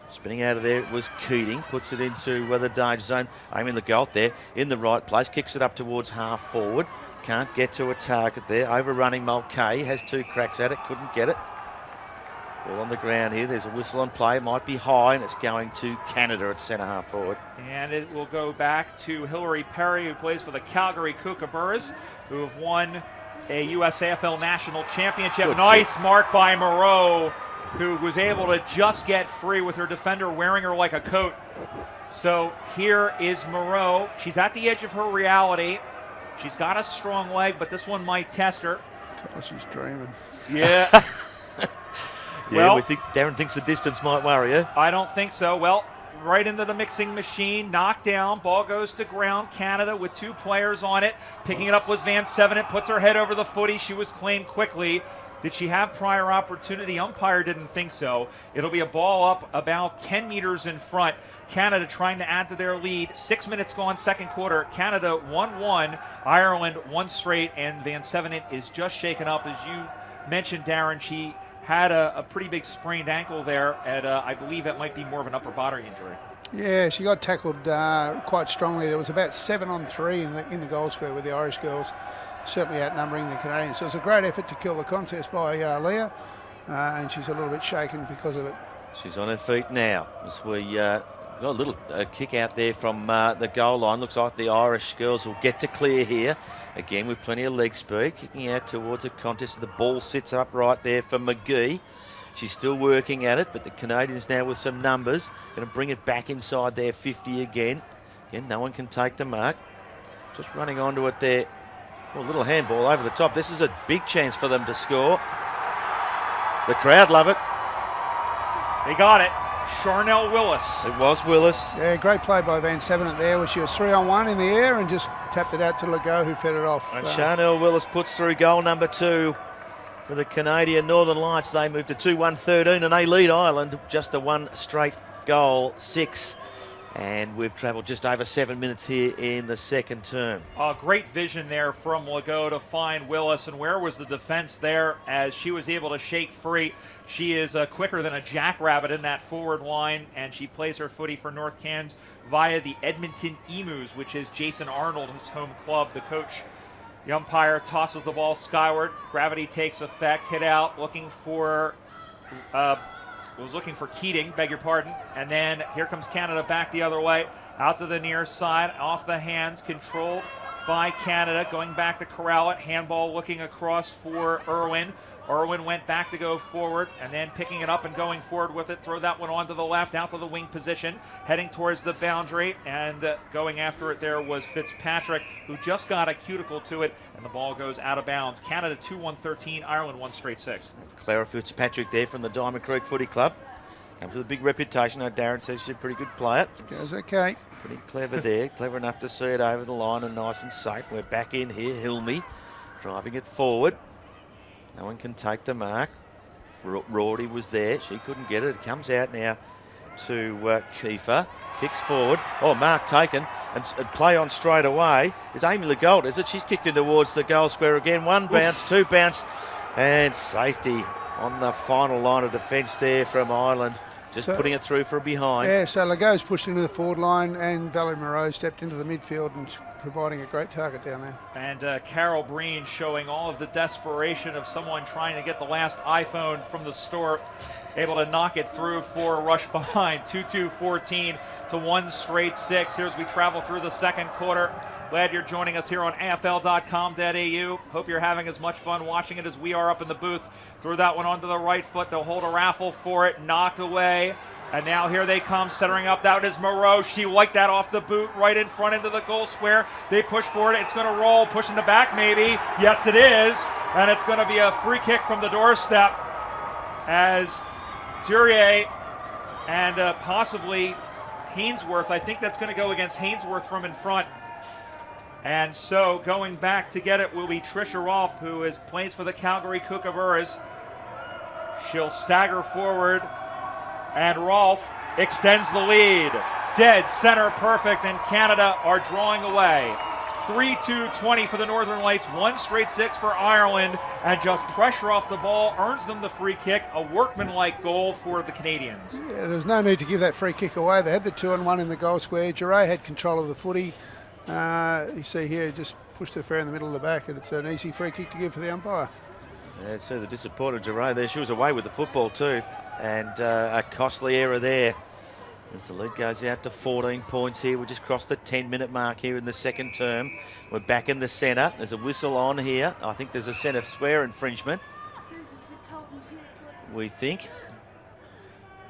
Spinning out of there was Keating, puts it into the danger zone, aiming the goal there, in the right place, kicks it up towards half forward. Can't get to a target there, overrunning Mulcahy, has 2 cracks at it, couldn't get it. Ball on the ground here, there's a whistle on play, might be high, and it's going to Canada at centre half forward. And it will go back to Hillary Perry, who plays for the Calgary Kookaburras, who have won a US AFL National Championship. Good Nice kick. mark by Moreau, who was able to just get free with her defender wearing her like a coat. So here is Moreau. She's at the edge of her reality. She's got a strong leg, but this one might test her. Oh, she's dreaming. Yeah. Yeah, we think Darren thinks the distance might worry her. I don't think so. Well, right into the mixing machine, knocked down, ball goes to ground. Canada with 2 players on it. Picking it up was Van Sevenant, puts her head over the footy. She was claimed quickly. Did she have prior opportunity? Umpire didn't think so. It'll be a ball up about 10 meters in front. Canada trying to add to their lead. 6 minutes gone, second quarter. Canada 1-1, Ireland 1 straight, and Van Sevenant is just shaken up. As you mentioned, Darren, she had a pretty big sprained ankle there, and I believe it might be more of an upper body injury. Yeah, she got tackled quite strongly. There was about 7-on-3 in the goal square with the Irish girls, certainly outnumbering the Canadians. So it was a great effort to kill the contest by Leah, and she's a little bit shaken because of it. She's on her feet now as we got a little kick out there from the goal line. Looks like the Irish girls will get to clear here. Again with plenty of leg speed, kicking out towards a contest. The ball sits up right there for McGee. She's still working at it, but the Canadians now with some numbers. Going to bring it back inside their 50 again. Again, no one can take the mark. Just running onto it there. Oh, a little handball over the top. This is a big chance for them to score. The crowd love it. They got it. Charnel Willis. It was Willis. Yeah, great play by Van Sevenant there, where she was 3-on-1 in the air and just tapped it out to Legault, who fed it off. And Charnel Willis puts through goal number 2 for the Canadian Northern Lights. They move to 2-1-13 and they lead Ireland just the 1 straight goal, 6. And we've travelled just over 7 minutes here in the second term. Great vision there from Legault to find Willis. And where was the defense there as she was able to shake free? She is quicker than a jackrabbit in that forward line, and she plays her footy for North Cairns via the Edmonton Emus, which is Jason Arnold, his home club, the coach. The umpire tosses the ball skyward. Gravity takes effect. Hit out, looking for Keating, beg your pardon. And then here comes Canada back the other way, out to the near side, off the hands, controlled by Canada, going back to corral it. Handball looking across for Irwin. Irwin went back to go forward, and then picking it up and going forward with it. Throw that one onto the left, out to the wing position, heading towards the boundary, and going after it there was Fitzpatrick, who just got a cuticle to it, and the ball goes out of bounds. Canada 2-1-13, Ireland 1 straight 6. Clara Fitzpatrick there from the Diamond Creek Footy Club. Comes with a big reputation. Now Darren says she's a pretty good player. Goes okay. Pretty clever there. Clever enough to see it over the line and nice and safe. We're back in here. Hilmy driving it forward. No one can take the mark. Rorty was there. She couldn't get it. It comes out now to Kiefer. Kicks forward. Oh, mark taken. And play on straight away is Amy Legault, is it? She's kicked in towards the goal square again. 1 bounce, 2 bounce, and safety on the final line of defence there from Ireland. Just putting it through for a behind. Yeah, so Legault's pushed into the forward line, and Valerie Moreau stepped into the midfield and providing a great target down there. And Carol Breen showing all of the desperation of someone trying to get the last iPhone from the store, able to knock it through for a rush behind. 2-2-14 to 1 straight 6. Here as we travel through the second quarter. Glad you're joining us here on AFL.com.au. Hope you're having as much fun watching it as we are up in the booth. Threw that one onto the right foot. They'll hold a raffle for it. Knocked away. And now here they come, centering up. That is Moreau. She liked that off the boot, right in front into the goal square. They push forward. It's going to roll. Pushing the back, maybe. Yes, it is. And it's going to be a free kick from the doorstep as Duryea and possibly Hainsworth. I think that's going to go against Hainsworth from in front. And so going back to get it will be Trisha Rolfe, who plays for the Calgary Kookaburras. She'll stagger forward, and Rolfe extends the lead. Dead center perfect, and Canada are drawing away. 3-2-20 for the Northern Lights. 1 straight 6 for Ireland, and just pressure off the ball earns them the free kick. A workmanlike goal for the Canadians. Yeah, there's no need to give that free kick away. They had the 2-on-1 in the goal square. Giray had control of the footy. You see here, just pushed her fair in the middle of the back, and it's an easy free kick to give for the umpire. Yeah, so the disappointed Giray there. She was away with the football too, and a costly error there. As the lead goes out to 14 points here. We just crossed the 10-minute mark here in the second term. We're back in the centre. There's a whistle on here. I think there's a centre square infringement. We think.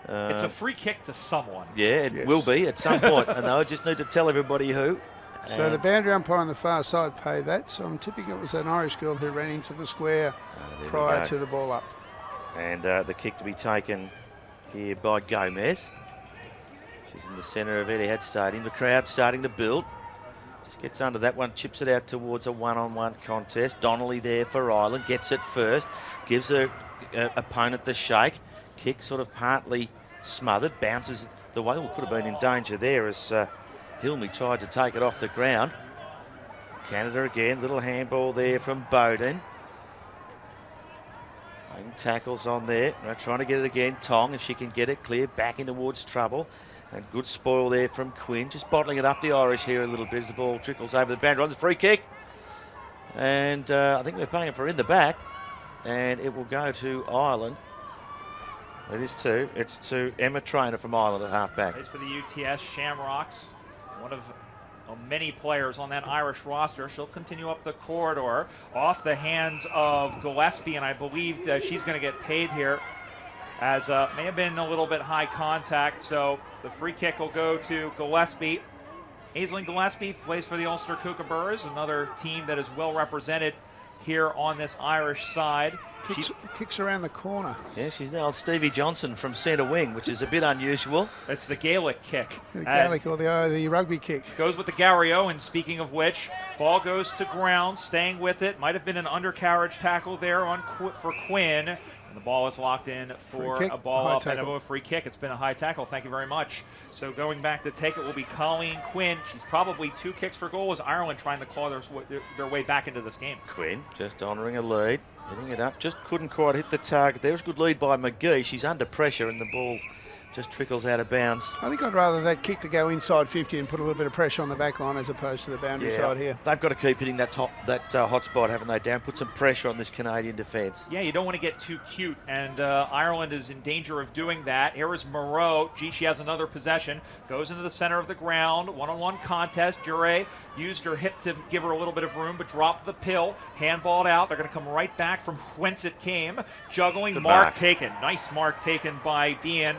It's a free kick to someone. Yeah, it will be at some point. And I just need to tell everybody who. So the boundary umpire on the far side paid that. So I'm tipping it was an Irish girl who ran into the square prior to the ball up. And the kick to be taken here by Gomez. She's in the centre of Etihad Stadium. The crowd starting to build. Just gets under that one, chips it out towards a one-on-one contest. Donnelly there for Ireland, gets it first, gives her opponent the shake. Kick sort of partly smothered, bounces the way. Well, could have been in danger there as Hilmy tried to take it off the ground. Canada again, little handball there from Bowden. Tackles on there, trying to get it again. Tong, if she can get it clear, back in towards trouble. And good spoil there from Quinn, just bottling it up the Irish here a little bit as the ball trickles over the boundary. On the free kick, and I think we're paying for in the back, and it will go to Ireland. It is too. It's to Emma Traynor from Ireland at half-back. It's for the UTS Shamrocks, one of many players on that Irish roster. She'll continue up the corridor off the hands of Gillespie, and I believe that she's going to get paid here, as may have been a little bit high contact. So the free kick will go to Gillespie. Aislinn Gillespie plays for the Ulster Kookaburras, another team that is well represented here on this Irish side. Kicks around the corner. Yeah, she's now Stevie Johnson from centre wing, which is a bit unusual. It's the Gaelic kick. The Gaelic or the rugby kick. Goes with the Gary Owen, speaking of which. Ball goes to ground, staying with it. Might have been an undercarriage tackle there for Quinn. And the ball is locked in for a ball up and a free kick. It's been a high tackle. Thank you very much. So going back to take it will be Colleen Quinn. She's probably 2 kicks for goal as Ireland trying to claw their way back into this game. Quinn just honouring a lead, hitting it up. Just couldn't quite hit the target. There was a good lead by McGee. She's under pressure and the ball just trickles out of bounds. I think I'd rather that kick to go inside 50 and put a little bit of pressure on the back line as opposed to the boundary side here. They've got to keep hitting that hot spot, haven't they, Dan? Put some pressure on this Canadian defence. Yeah, you don't want to get too cute, and Ireland is in danger of doing that. Here is Moreau. She has another possession. Goes into the center of the ground. One-on-one contest. Giray used her hip to give her a little bit of room, but dropped the pill. Handballed out. They're going to come right back from whence it came. Juggling. Mark taken. Nice mark taken by Behan,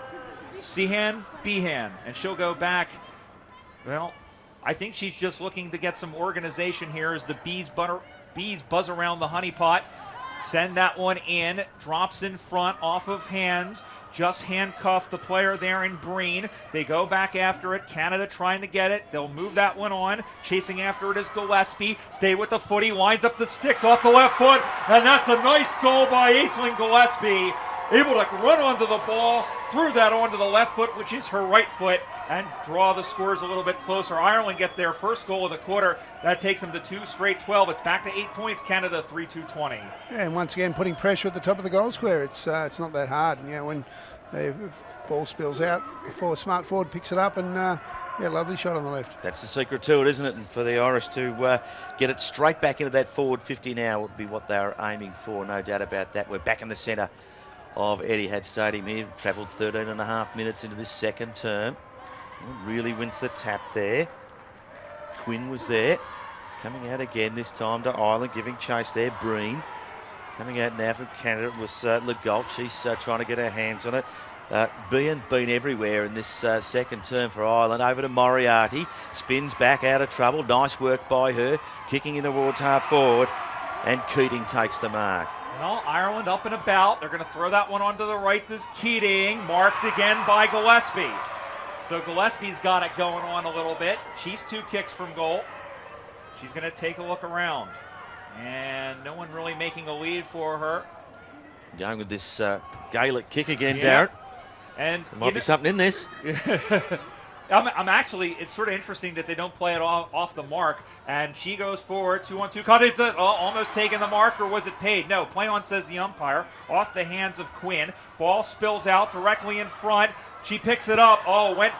and she'll go back. Well, I think she's just looking to get some organization here as the bees buzz around the honey pot. Send that one in, drops in front off of hands, just handcuff the player there in Breen. They go back after it. Canada trying to get it. They'll move that one on. Chasing after it is Gillespie. Stay with the footy, winds up the sticks off the left foot, and that's a nice goal by Aislinn Gillespie. Able to run onto the ball, threw that onto the left foot, which is her right foot, and draw the scores a little bit closer. Ireland gets their first goal of the quarter. That takes them to 2 straight 12. It's back to 8 points. Canada 3-2-20. Yeah, and once again, putting pressure at the top of the goal square. It's not that hard. You know, when the ball spills out, the smart forward picks it up, and lovely shot on the left. That's the secret to it, isn't it? And for the Irish to get it straight back into that forward 50 now would be what they're aiming for, no doubt about that. We're back in the centre of Etihad Stadium here. Travelled 13 and a half minutes into this second term. Really wins the tap there. Quinn was there. It's coming out again this time to Ireland, giving chase there. Breen coming out now from Canada. It was Legault. She's trying to get her hands on it. Been everywhere in this second term for Ireland. Over to Moriarty. Spins back out of trouble. Nice work by her. Kicking in towards half forward. And Keating takes the mark. Well, Ireland up and about. They're going to throw that one onto the right. This Keating, marked again by Gillespie. So Gillespie's got it going on a little bit. She's 2 kicks from goal. She's going to take a look around. And no one really making a lead for her. Going with this Gaelic kick again, Darren. And there might be something in this. I'm actually, it's sort of interesting that they don't play it off the mark. And she goes forward, 2-on-2, cut it, almost taking the mark, or was it paid? No, play on, says the umpire, off the hands of Quinn. Ball spills out directly in front. She picks it up. Oh, went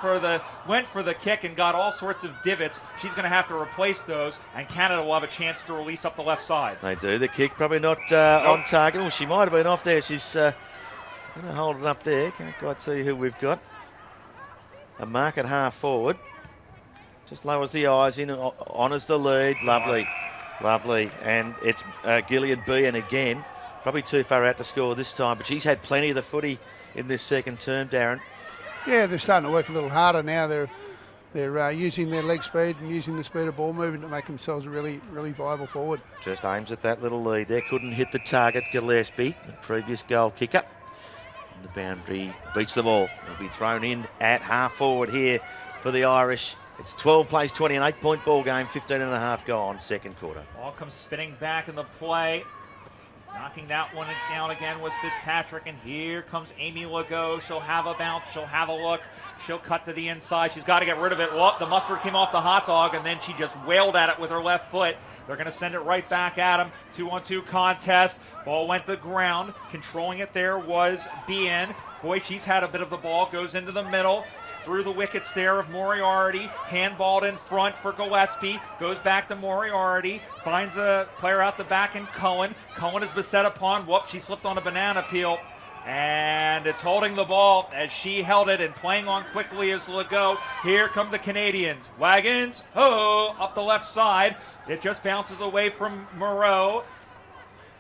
for the kick and got all sorts of divots. She's going to have to replace those, and Canada will have a chance to release up the left side. They do. The kick probably not on target. Oh, she might have been off there. She's going to hold it up there. Can't quite see who we've got. A mark at half forward. Just lowers the eyes in, honours the lead. Lovely, lovely. And it's Gillian Behan again. Probably too far out to score this time, but she's had plenty of the footy in this second term, Darren. Yeah, they're starting to work a little harder now. They're using their leg speed and using the speed of ball movement to make themselves a really viable forward. Just aims at that little lead there. Couldn't hit the target, Gillespie, the previous goal kicker. The boundary beats the ball. It'll be thrown in at half forward here for the Irish. It's 12 plays 20, an 8-point ball game, 15 and a half gone, second quarter. Ball comes spinning back in the play. Knocking that one down again was Fitzpatrick, and here comes Amy Legault. She'll have a bounce, she'll have a look, she'll cut to the inside. She's got to get rid of it. Well, the mustard came off the hot dog, and then she just wailed at it with her left foot. They're going to send it right back at him. 2-on-2 contest. Ball went to ground. Controlling it there was Behan. Boy, she's had a bit of the ball. Goes into the middle. Through the wickets there of Moriarty, handballed in front for Gillespie, goes back to Moriarty, finds a player out the back in Cohen. Cohen is beset upon, whoop, she slipped on a banana peel, and it's holding the ball as she held it and playing on quickly as Legault. Here come the Canadians. Wagons, up the left side. It just bounces away from Moreau.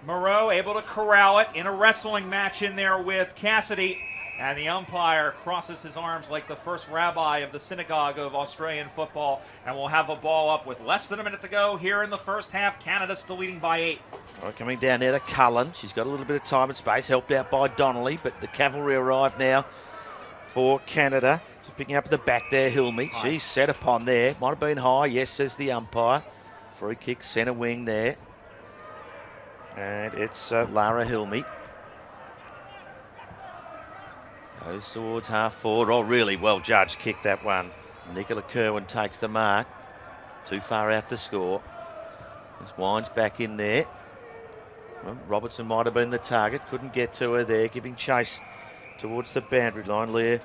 Moreau able to corral it in a wrestling match in there with Cassidy. And the umpire crosses his arms like the first rabbi of the synagogue of Australian football. And we'll have a ball up with less than a minute to go here in the first half. Canada still leading by 8. All right, coming down there to Cullen. She's got a little bit of time and space, helped out by Donnelly. But the cavalry arrive now for Canada. Just picking up at the back there, Hilmy. High. She's set upon there. Might have been high, yes, says the umpire. Free kick, centre wing there. And it's Lara Hilmy. Goes towards half forward. Oh, really well judged. Kicked that one. Nicola Kerwin takes the mark. Too far out to score. This winds back in there. Well, Robertson might have been the target. Couldn't get to her there. Giving chase towards the boundary line. Leah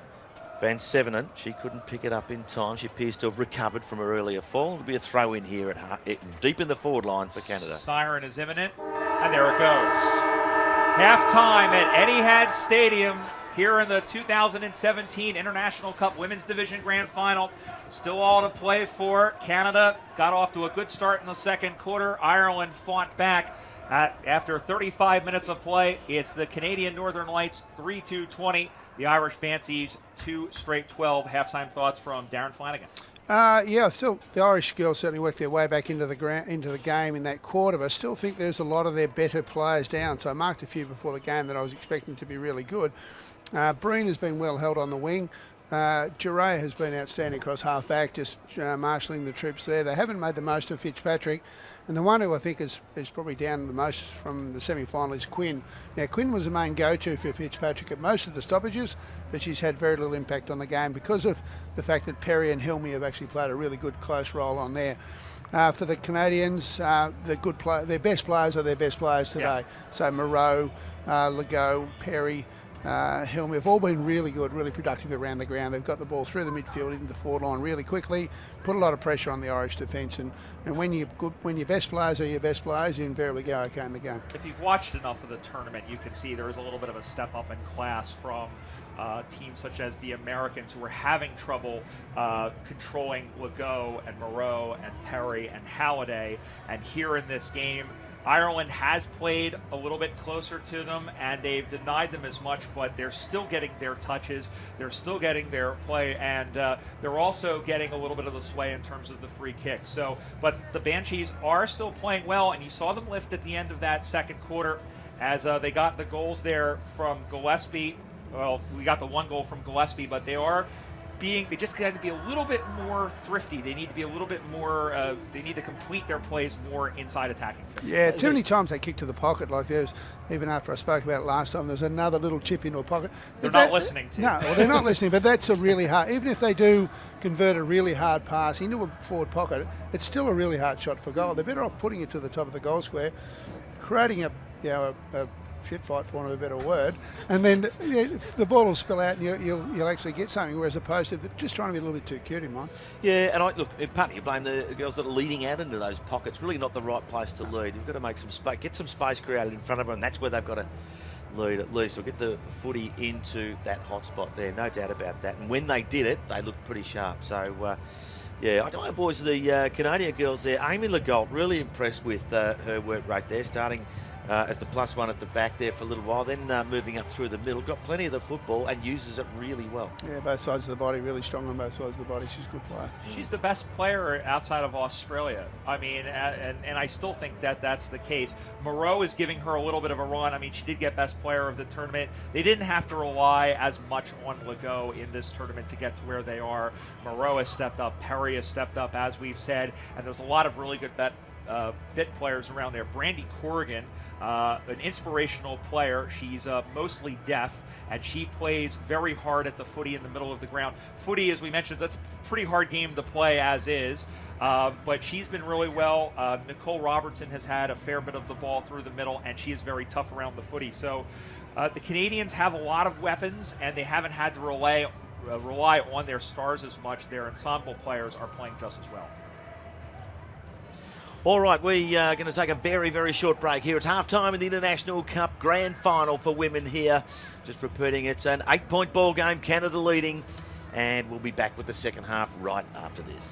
Van Sevenen. She couldn't pick it up in time. She appears to have recovered from her earlier fall. It'll be a throw in here deep in the forward line for Canada. Siren is imminent. And there it goes. Halftime at Etihad Stadium. Here in the 2017 International Cup Women's Division Grand Final. Still all to play for. Canada got off to a good start in the second quarter. Ireland fought back. After 35 minutes of play, it's the Canadian Northern Lights 3-2-20. The Irish Banshees 2 straight 12. Halftime thoughts from Darren Flanagan. Yeah, still the Irish girls certainly worked their way back into the game in that quarter, but I still think there's a lot of their better players down. So I marked a few before the game that I was expecting to be really good. Breen has been well held on the wing. Duray has been outstanding across half back, just marshalling the troops there. They haven't made the most of Fitzpatrick. And the one who I think is probably down the most from the semi-final is Quinn. Now, Quinn was the main go-to for Fitzpatrick at most of the stoppages, but she's had very little impact on the game because of the fact that Perry and Hilmy have actually played a really good close role on there. For the Canadians, their best players are their best players today. Yeah. So Moreau, Legault, Perry, Hilmy have all been really good, really productive around the ground. They've got the ball through the midfield into the forward line really quickly, put a lot of pressure on the Irish defence, and when your best players are your best players, you invariably go okay in the game. If you've watched enough of the tournament, you can see there is a little bit of a step up in class from teams such as the Americans, who are having trouble controlling Legault and Moreau and Perry and Halliday. And here in this game, Ireland has played a little bit closer to them, and they've denied them as much, but they're still getting their touches, they're still getting their play, and they're also getting a little bit of the sway in terms of the free kicks. So, but the Banshees are still playing well, and you saw them lift at the end of that second quarter as they got the goals there from Gillespie. Well, we got the one goal from Gillespie, but they are they just got to be a little bit more thrifty. They need to be a little bit more. They need to complete their plays more inside attacking. Yeah, too many times they kick to the pocket. Like there's, even after I spoke about it last time, there's another little chip into a pocket. They're not listening to. No, well, they're not listening. But that's a really hard. Even if they do convert a really hard pass into a forward pocket, it's still a really hard shot for goal. They're better off putting it to the top of the goal square, creating a shit fight, for want of a better word, and then the ball will spill out and you'll actually get something, whereas opposed to just trying to be a little bit too cute in mine. Yeah, and look, if partly you blame the girls that are leading out into those pockets, really not the right place to lead. You've got to make some space, get some space created in front of them, and that's where they've got to lead at least, or get the footy into that hot spot there, no doubt about that. And when they did it, they looked pretty sharp. So, yeah, I don't know, boys, the Canadian girls there. Amy Legault, really impressed with her work rate there, starting as the +1 at the back there for a little while, then moving up through the middle. Got plenty of the football and uses it really well. Yeah, both sides of the body, really strong on both sides of the body. She's a good player. She's the best player outside of Australia. I mean, and I still think that's the case. Moreau is giving her a little bit of a run. I mean, she did get best player of the tournament. They didn't have to rely as much on Legault in this tournament to get to where they are. Moreau has stepped up. Perry has stepped up, as we've said. And there's a lot of really good bit players around there. Brandy Corrigan, an inspirational player. She's mostly deaf, and she plays very hard at the footy in the middle of the ground. Footy, as we mentioned, that's a pretty hard game to play as is, but she's been really well. Nicole Robertson has had a fair bit of the ball through the middle, and she is very tough around the footy. So the Canadians have a lot of weapons, and they haven't had to rely on their stars as much. Their ensemble players are playing just as well. All right, we are going to take a very, very short break here. It's half-time in the International Cup Grand Final for women here. Just repeating, it's an 8-point ball game, Canada leading, and we'll be back with the second half right after this.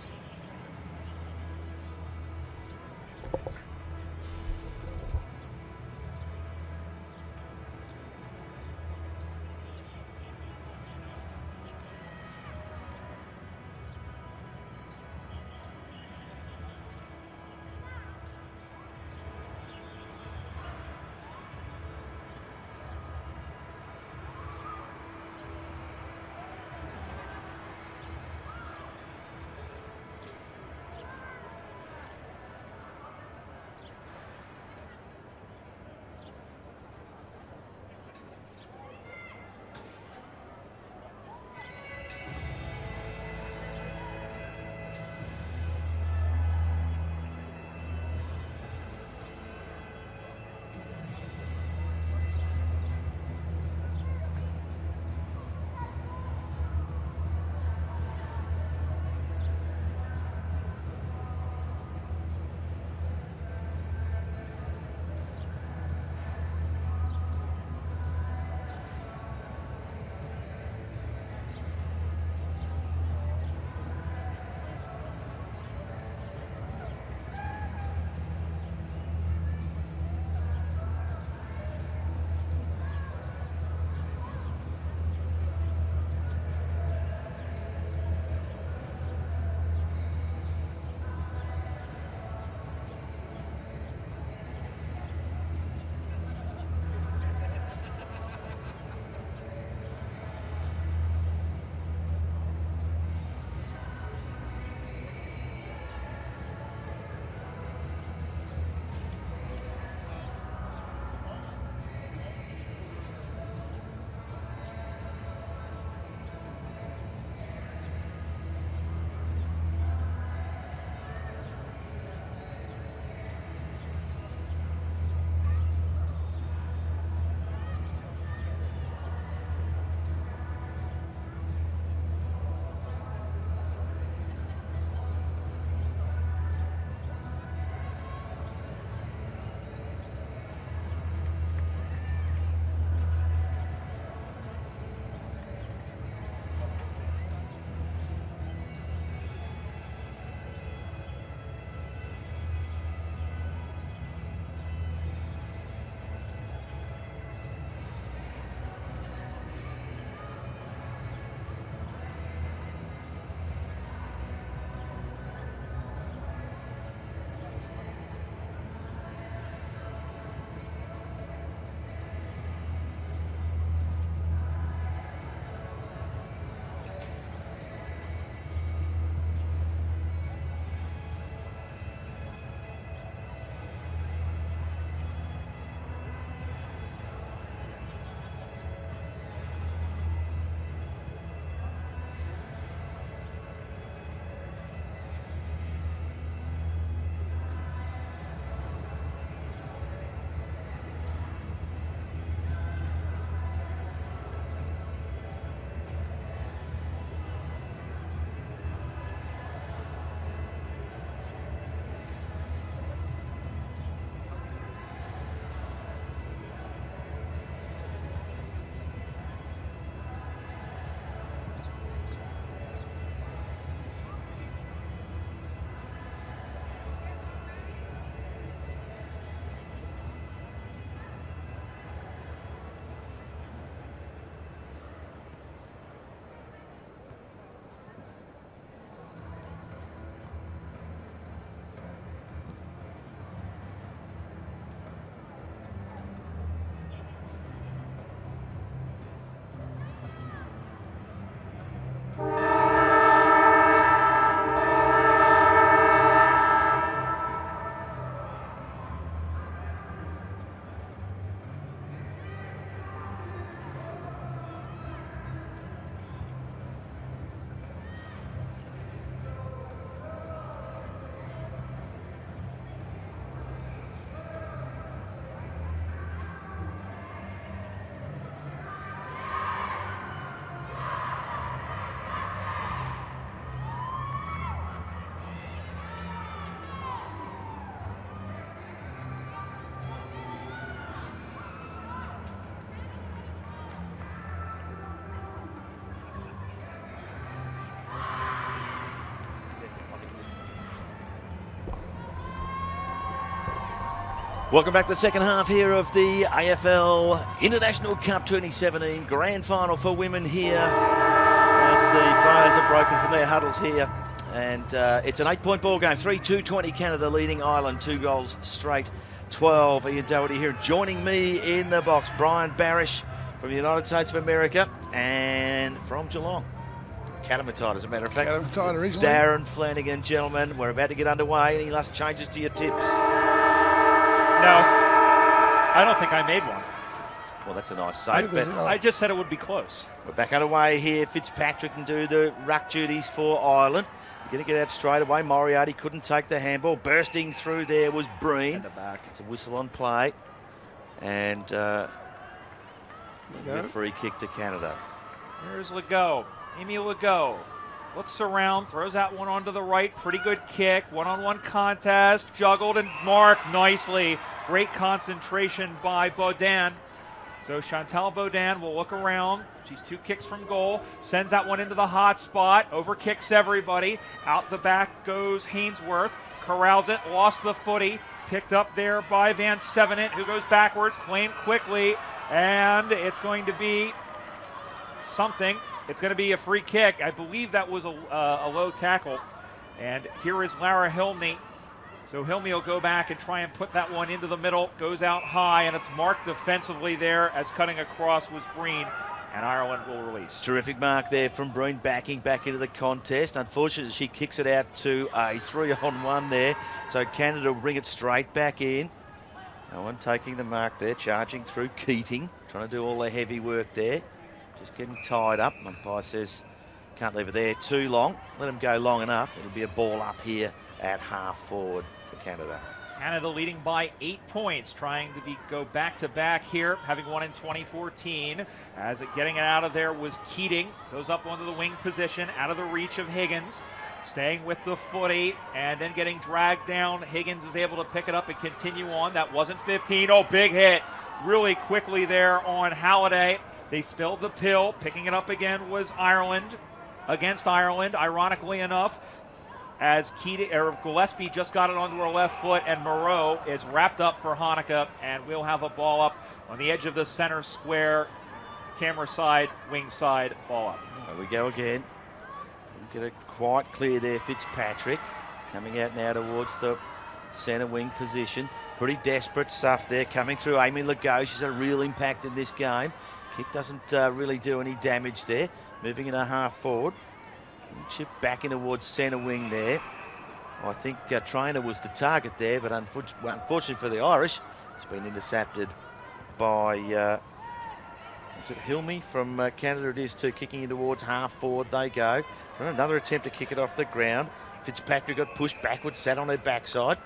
Welcome back to the second half here of the AFL International Cup 2017 Grand Final for women here as the players are broken from their huddles here. And it's an 8-point ball game. 3-2-20 Canada leading Ireland 2 goals straight. 12. Ian Doherty here. Joining me in the box, Brian Barish from the United States of America and from Geelong. Catamatide, as a matter of fact. Catamatide originally. Darren Flanagan, gentlemen. We're about to get underway. Any last changes to your tips? No, I don't think I made one. Well, that's a nice save. But I just said it would be close. we're back underway here. Fitzpatrick can do the ruck duties for Ireland. You're going to get out straight away. Moriarty couldn't take the handball. Bursting through there was Breen. It's a whistle on play. And a free kick to Canada. Here's Legault. Amy Legault looks around, throws that one onto the right. Pretty good kick. One-on-one contest. Juggled and marked nicely. Great concentration by Baudin. So Chantal Baudin will look around. She's 2 kicks from goal. Sends that one into the hot spot. Overkicks everybody. Out the back goes Hainsworth. Corrals it. Lost the footy. Picked up there by Van Sevenant, who goes backwards. Claimed quickly. And it's going to be something. It's going to be a free kick. I believe that was a low tackle. And here is Lara Hilme. So Hilme will go back and try and put that one into the middle. Goes out high, and it's marked defensively there as cutting across was Breen. And Ireland will release. Terrific mark there from Breen, backing back into the contest. Unfortunately, she kicks it out to a 3-on-1 there. So Canada will bring it straight back in. No one taking the mark there, charging through Keating. Trying to do all the heavy work there. Just getting tied up. Umpire says can't leave it there too long. Let him go long enough. It'll be a ball up here at half forward for Canada. Canada leading by 8 points, trying to go back-to-back here, having won in 2014. As getting it out of there was Keating. Goes up onto the wing position, out of the reach of Higgins. Staying with the footy, and then getting dragged down. Higgins is able to pick it up and continue on. That wasn't 15. Oh, big hit. Really quickly there on Halliday. They spilled the pill. Picking it up again was Ireland. Against Ireland, ironically enough, as Gillespie just got it onto her left foot, and Moreau is wrapped up for Hanukkah, and we'll have a ball up on the edge of the center square, camera side, wing side, ball up. There we go again. We'll get it quite clear there, Fitzpatrick. It's coming out now towards the centre wing position. Pretty desperate stuff there coming through Amy Legault. She's had a real impact in this game. Kick doesn't really do any damage there. Moving in a half forward. Chip back in towards centre wing there. I think Trainer was the target there, but unfortunately for the Irish, it's been intercepted by, is it Hilme from Canada? It is too, kicking in towards half forward they go. Another attempt to kick it off the ground. Fitzpatrick got pushed backwards, sat on her backside.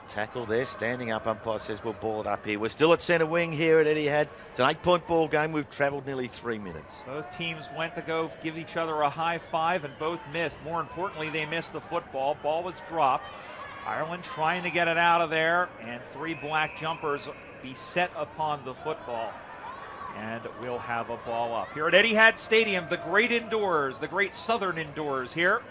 Tackle there, standing up. Umpire says we'll ball it up here. We're still at centre wing here at Etihad. It's an 8-point ball game. We've travelled nearly 3 minutes. Both teams went to go give each other a high five, and both missed. More importantly, they missed the football. Ball was dropped. Ireland trying to get it out of there, and 3 black jumpers beset upon the football. And we'll have a ball up here at Etihad Stadium, the great indoors, the great southern indoors here.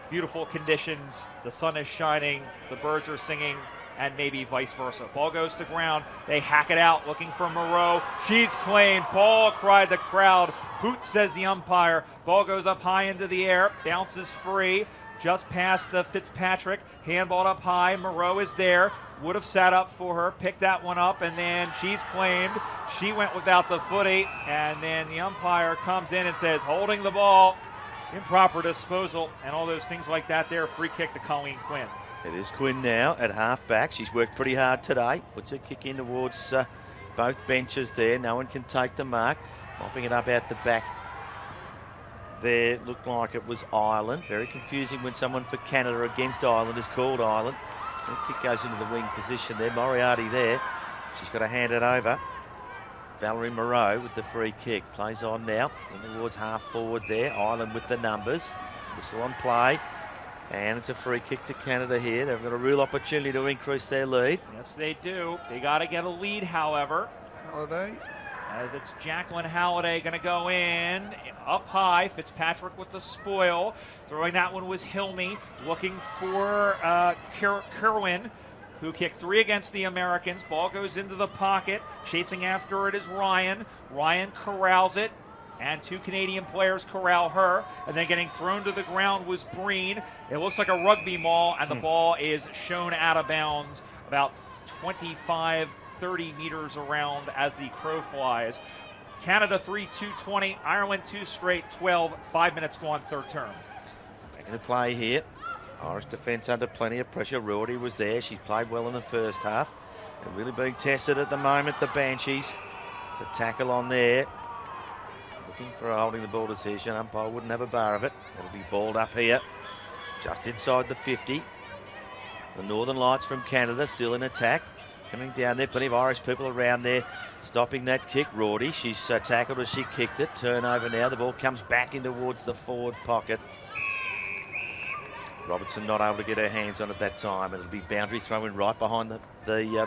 Beautiful conditions, the sun is shining, the birds are singing, and maybe vice versa. Ball goes to ground, they hack it out, looking for Moreau. She's claimed, ball, cried the crowd. Boot, says the umpire. Ball goes up high into the air, bounces free, just past Fitzpatrick. Handball up high, Moreau is there, would have sat up for her, picked that one up, and then she's claimed. She went without the footy, and then the umpire comes in and says, holding the ball. Improper disposal and all those things like that there. Free kick to Colleen Quinn. It is Quinn now at half back. She's worked pretty hard today. Puts her kick in towards both benches there. No one can take the mark. Mopping it up out the back there. Looked like it was Ireland. Very confusing when someone for Canada against Ireland is called Ireland. The kick goes into the wing position there. Moriarty there. She's got to hand it over. Valerie Moreau with the free kick. Plays on now. In towards half forward there. Ireland with the numbers. It's a whistle on play. And it's a free kick to Canada here. They've got a real opportunity to increase their lead. Yes, they do. They got to get a lead, however. Halliday. As it's Jacqueline Halliday going to go in. Up high. Fitzpatrick with the spoil. Throwing that one was Hilme. Looking for Kerwin. who kicked 3 against the Americans. Ball goes into the pocket. Chasing after it is Ryan. Ryan corrals it, and 2 Canadian players corral her. And then getting thrown to the ground was Breen. It looks like a rugby maul, and the ball is shown out of bounds about 25, 30 meters around as the crow flies. Canada 3-2-20, Ireland 2 straight 12, 5 minutes gone, third term. Making a play here. Irish defence under plenty of pressure. Rorty was there. She's played well in the first half. They're really being tested at the moment, the Banshees. There's a tackle on there. Looking for a holding the ball decision. Umpire wouldn't have a bar of it. It'll be balled up here, just inside the 50. The Northern Lights from Canada still in attack. Coming down there, plenty of Irish people around there stopping that kick. Rorty, she's tackled as she kicked it. Turnover now, the ball comes back in towards the forward pocket. Robertson not able to get her hands on it that time. It'll be boundary throw-in right behind the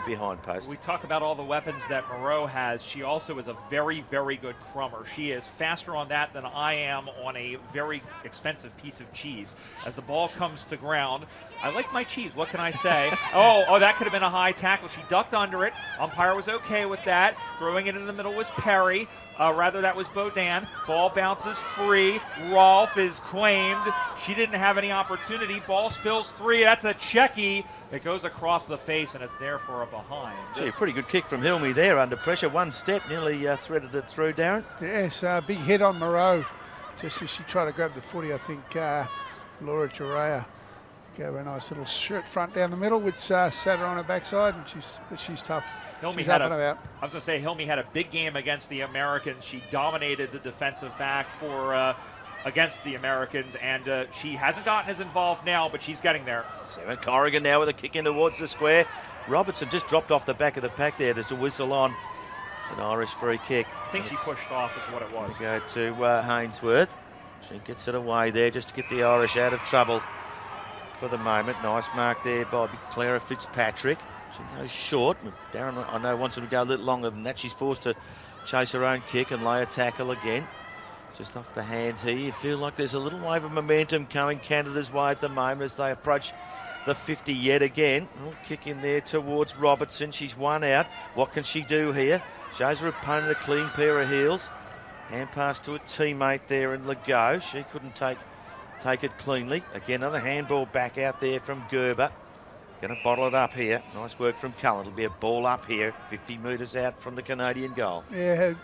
behind post. We talk about all the weapons that Moreau has. She also is a very, very good crummer. She is faster on that than I am on a very expensive piece of cheese. As the ball comes to ground, I like my cheese. What can I say? Oh, that could have been a high tackle. She ducked under it. Umpire was okay with that. Throwing it in the middle was Perry. That was Bodan. Ball bounces free. Rolfe is claimed. She didn't have any opportunity. Ball spills 3. That's a checky. It goes across the face, and it's there for a behind. Gee, a pretty good kick from Hilmy there under pressure. One step, nearly threaded it through, Darren. Yes, big hit on Moreau. Just as she tried to grab the footy, I think Laura Juraya gave her a nice little shirt front down the middle, which sat her on her backside, and she's tough. Hilmy she's up and about. I was going to say, Hilmy had a big game against the Americans. She dominated the defensive back for against the Americans, and she hasn't gotten as involved now, but she's getting there. Sarah Corrigan now with a kick in towards the square. Robertson just dropped off the back of the pack there. There's a whistle on. It's an Irish free kick. I think she pushed off is what it was. Go to Hainsworth. She gets it away there just to get the Irish out of trouble for the moment. Nice mark there by Clara Fitzpatrick. She goes short. Darren, I know, wants her to go a little longer than that. She's forced to chase her own kick and lay a tackle again. Just off the hands here. You feel like there's a little wave of momentum coming Canada's way at the moment as they approach the 50 yet again. Oh, kick in there towards Robertson. She's one out. What can she do here? Shows her opponent a clean pair of heels. Hand pass to a teammate there in Legault. She couldn't take it cleanly. Again, another handball back out there from Gerber. Going to bottle it up here. Nice work from Cullen. It'll be a ball up here, 50 metres out from the Canadian goal. Yeah,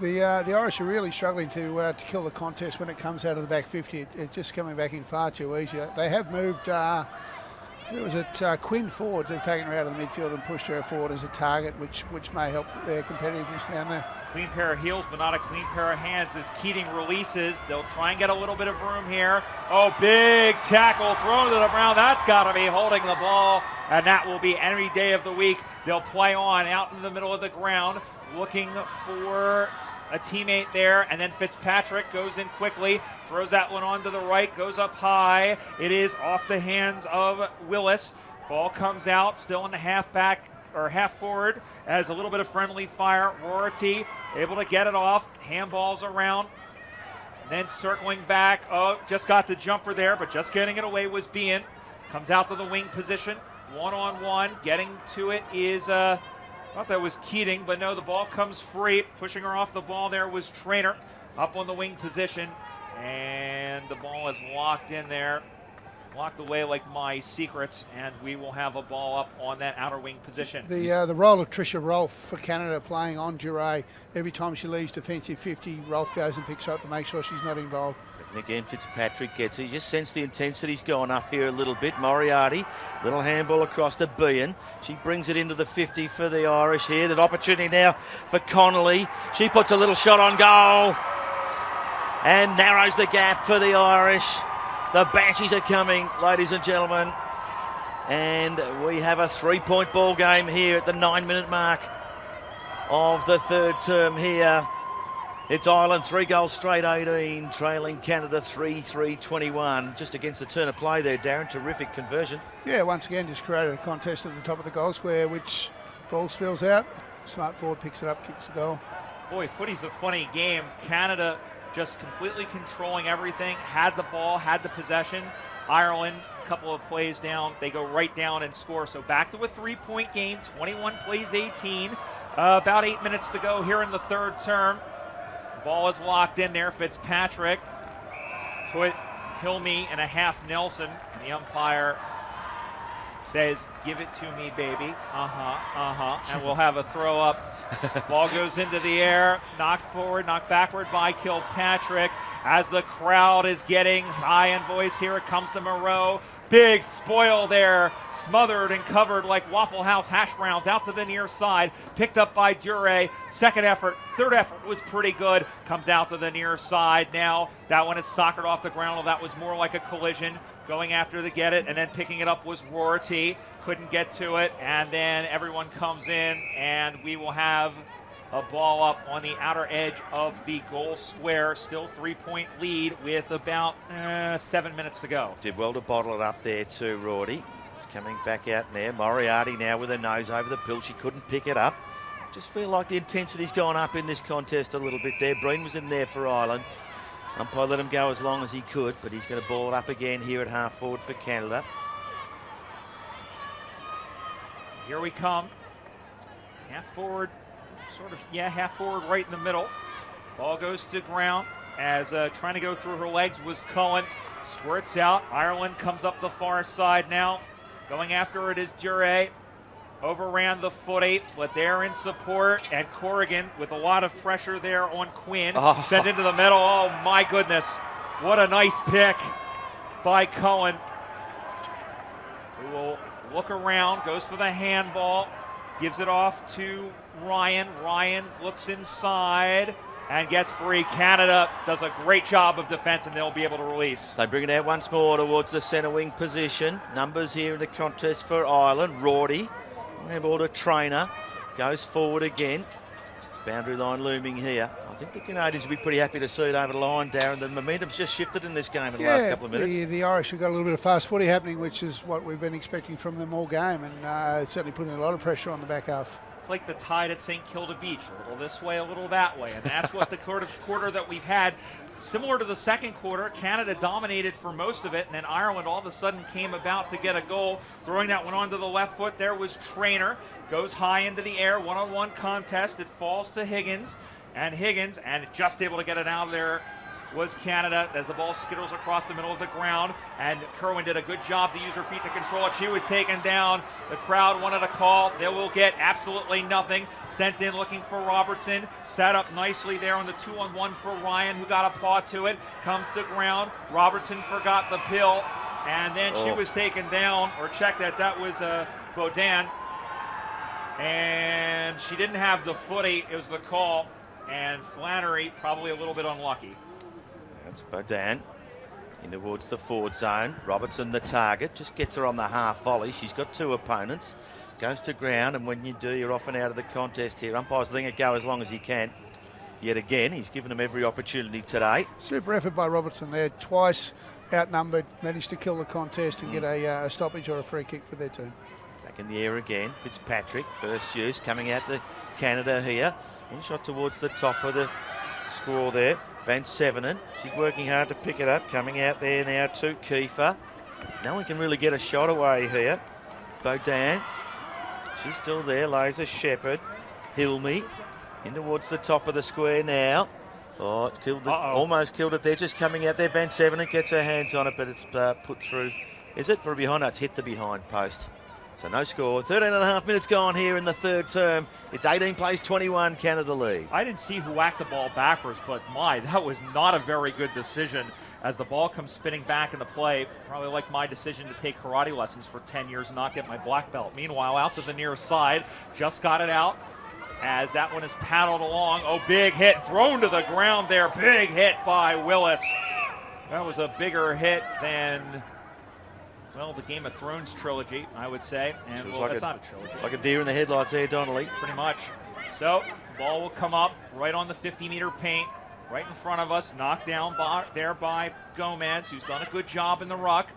the Irish are really struggling to kill the contest when it comes out of the back 50. It's just coming back in far too easy. They have moved. It was at Quinn forward. They've taken her out of the midfield and pushed her forward as a target, which may help their competitiveness down there. Clean pair of heels, but not a clean pair of hands as Keating releases. They'll try and get a little bit of room here. Oh, big tackle thrown to the ground. That's got to be holding the ball, and that will be any day of the week. They'll play on out in the middle of the ground, looking for a teammate there, and then Fitzpatrick goes in quickly, throws that one on to the right, goes up high. It is off the hands of Willis. Ball comes out, still in the halfback or half forward, as a little bit of friendly fire. Rorty able to get it off, handballs around, then circling back. Oh, just got the jumper there, but just getting it away was Bean. Comes out to the wing position, one-on-one. Getting to it is thought that was Keating, but no, the ball comes free. Pushing her off the ball there was Trainer, up on the wing position, and the ball is locked in there, locked away like my secrets, and we will have a ball up on that outer wing position. The role of Tricia Rolfe for Canada playing on Duray. Every time she leaves defensive 50, Rolfe goes and picks her up to make sure she's not involved. And again, Fitzpatrick gets it. You just sense the intensity's going up here a little bit. Moriarty, little handball across to Bean. She brings it into the 50 for the Irish here. That opportunity now for Connolly. She puts a little shot on goal and narrows the gap for the Irish. The Banshees are coming, ladies and gentlemen. And we have a 3-point ball game here at the 9-minute mark of the third term here. It's Ireland 3 goals straight 18, trailing Canada 3-3-21. Just against the turn of play there, Darren. Terrific conversion. Yeah, once again, just created a contest at the top of the goal square, which ball spills out. Smart forward picks it up, kicks the goal. Boy, footy's a funny game. Canada just completely controlling everything, had the ball, had the possession, Ireland, a couple of plays down, they go right down and score. So back to a 3-point game, 21 plays 18. About 8 minutes to go here in the third term. Ball is locked in there. Fitzpatrick put Hilmy in a half Nelson. And the umpire says, give it to me, baby. And we'll have a throw up. Ball goes into the air, knocked forward, knocked backward by Kilpatrick. As the crowd is getting high in voice, here it comes to Moreau. Big spoil there, smothered and covered like Waffle House hash browns out to the near side. Picked up by Dure. Second effort, third effort was pretty good. Comes out to the near side now. That one is soccered off the ground. That was more like a collision. Going after the get it, and then picking it up was Rorty. Couldn't get to it, and then everyone comes in, and we will have a ball up on the outer edge of the goal square. Still 3-point lead with about 7 minutes to go. Did well to bottle it up there too, Rorty. It's coming back out there. Moriarty now with her nose over the pill. She couldn't pick it up. Just feel like the intensity's gone up in this contest a little bit there. Breen was in there for Ireland. Umpire let him go as long as he could, but he's going to ball it up again here at half forward for Canada. Here we come. Half forward, half forward right in the middle. Ball goes to ground as trying to go through her legs was Cullen. Squirts out. Ireland comes up the far side now. Going after it is Dure. Overran the footy, but they're in support, and Corrigan with a lot of pressure there on Quinn. Sent into the middle. Oh my goodness. What a nice pick by Cullen. Who will look around, goes for the handball, gives it off to Ryan. Ryan looks inside and gets free. Canada does a great job of defense, and they'll be able to release. They bring it out once more towards the centre wing position. Numbers here in the contest for Ireland. Rorty. Ball to Trainer, goes forward again. Boundary line looming here. I think the Canadians will be pretty happy to see it over the line, Darren. The momentum's just shifted in this game in the last couple of minutes. The Irish have got a little bit of fast footy happening, which is what we've been expecting from them all game, and it's certainly putting a lot of pressure on the back half. It's like the tide at St. Kilda Beach, a little this way, a little that way, and that's what the quarter that we've had. Similar to the second quarter, Canada dominated for most of it, and then Ireland all of a sudden came about to get a goal. Throwing that one onto the left foot, there was Trainer. Goes high into the air, one-on-one contest. It falls to Higgins, and just able to get it out of there was Canada as the ball skittles across the middle of the ground, and Kerwin did a good job to use her feet to control it. She was taken down. The crowd wanted a call. They will get absolutely nothing. Sent in looking for Robertson. Set up nicely there on the 2-on-1 for Ryan, who got a paw to it. Comes to ground. Robertson forgot the pill, and then she was taken down, or checked that was Baudin. And she didn't have the footy. It was the call, and Flannery probably a little bit unlucky. That's Baudin in towards the forward zone. Robertson the target, just gets her on the half volley. She's got two opponents, goes to ground, and when you do, you're off and out of the contest here. Umpire's letting it go as long as he can. Yet again, he's given them every opportunity today. Super effort by Robertson there, twice outnumbered, managed to kill the contest and get a stoppage or a free kick for their team. Back in the air again, Fitzpatrick, first use, coming out to Canada here. One shot towards the top of the score there. Van Sevenen, she's working hard to pick it up, coming out there now to Kiefer. No one can really get a shot away here. Baudin, she's still there, Laser Shepherd. Hilmy, in towards the top of the square now. Oh, it killed it, almost killed it there, just coming out there. Van Sevenen gets her hands on it, but it's put through. Is it for a behind? No, it's hit the behind post. So no score. 13 and a half minutes gone here in the third term. It's 18 plays 21, Canada lead. I didn't see who whacked the ball backwards, but that was not a very good decision as the ball comes spinning back in the play. Probably like my decision to take karate lessons for 10 years and not get my black belt. Meanwhile, out to the near side, just got it out as that one is paddled along. Oh, big hit, thrown to the ground there. Big hit by Willis. That was a bigger hit than... well, the Game of Thrones trilogy, I would say. And well, that's not a trilogy. Like a deer in the headlights there, Donnelly. Pretty much. So, ball will come up right on the 50-meter paint, right in front of us. Knocked down there by Gomez, who's done a good job in the ruck.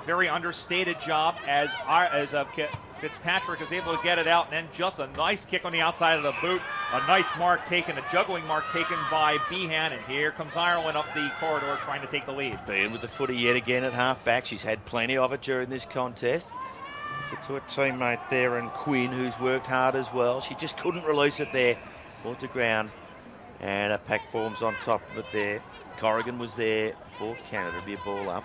Very understated job as Fitzpatrick is able to get it out, and then just a nice kick on the outside of the boot. A nice mark taken, a juggling mark taken by Behan, and here comes Ireland up the corridor trying to take the lead. Behan with the footy yet again at half-back. She's had plenty of it during this contest. It's it to a teammate there, and Quinn, who's worked hard as well. She just couldn't release it there. Ball to ground, and a pack forms on top of it there. Corrigan was there for Canada. It'll be a ball up.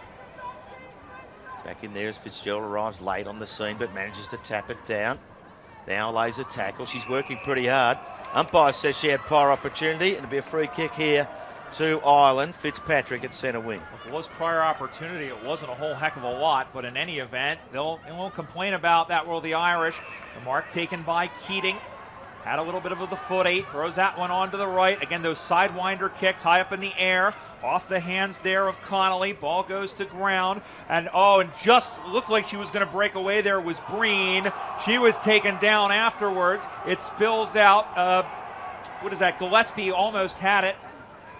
Back in there as Fitzgerald arrives late on the scene, but manages to tap it down. Now lays a tackle. She's working pretty hard. Umpire says she had prior opportunity, and it'll be a free kick here to Ireland. Fitzpatrick at centre wing. If it was prior opportunity, it wasn't a whole heck of a lot, but in any event, they won't complain about that, will the Irish. The mark taken by Keating. Had a little bit of the foot eight, throws that one on to the right. Again, those sidewinder kicks high up in the air, off the hands there of Connolly. Ball goes to ground, and just looked like she was going to break away there was Breen. She was taken down afterwards. It spills out. What is that? Gillespie almost had it.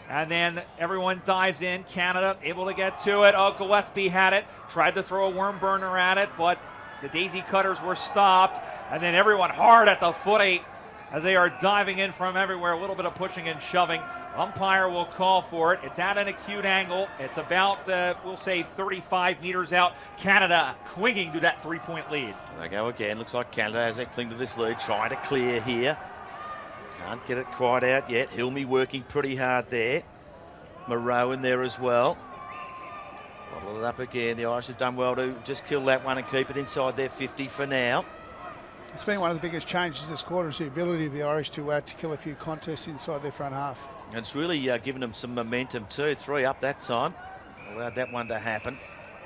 And then everyone dives in. Canada able to get to it. Gillespie had it. Tried to throw a worm burner at it, but the daisy cutters were stopped. And then everyone hard at the foot eight as they are diving in from everywhere. A little bit of pushing and shoving. Umpire will call for it. It's at an acute angle. It's about, we'll say, 35 meters out. Canada clinging to that 3-point lead. They go again. Looks like Canada has that cling to this lead. Trying to clear here. Can't get it quite out yet. Hilmy working pretty hard there. Moreau in there as well. Bottle it up again. The Irish have done well to just kill that one and keep it inside their 50 for now. It's been one of the biggest changes this quarter is the ability of the Irish to kill a few contests inside their front half. And it's really given them some momentum too. 3 up that time. Allowed that one to happen.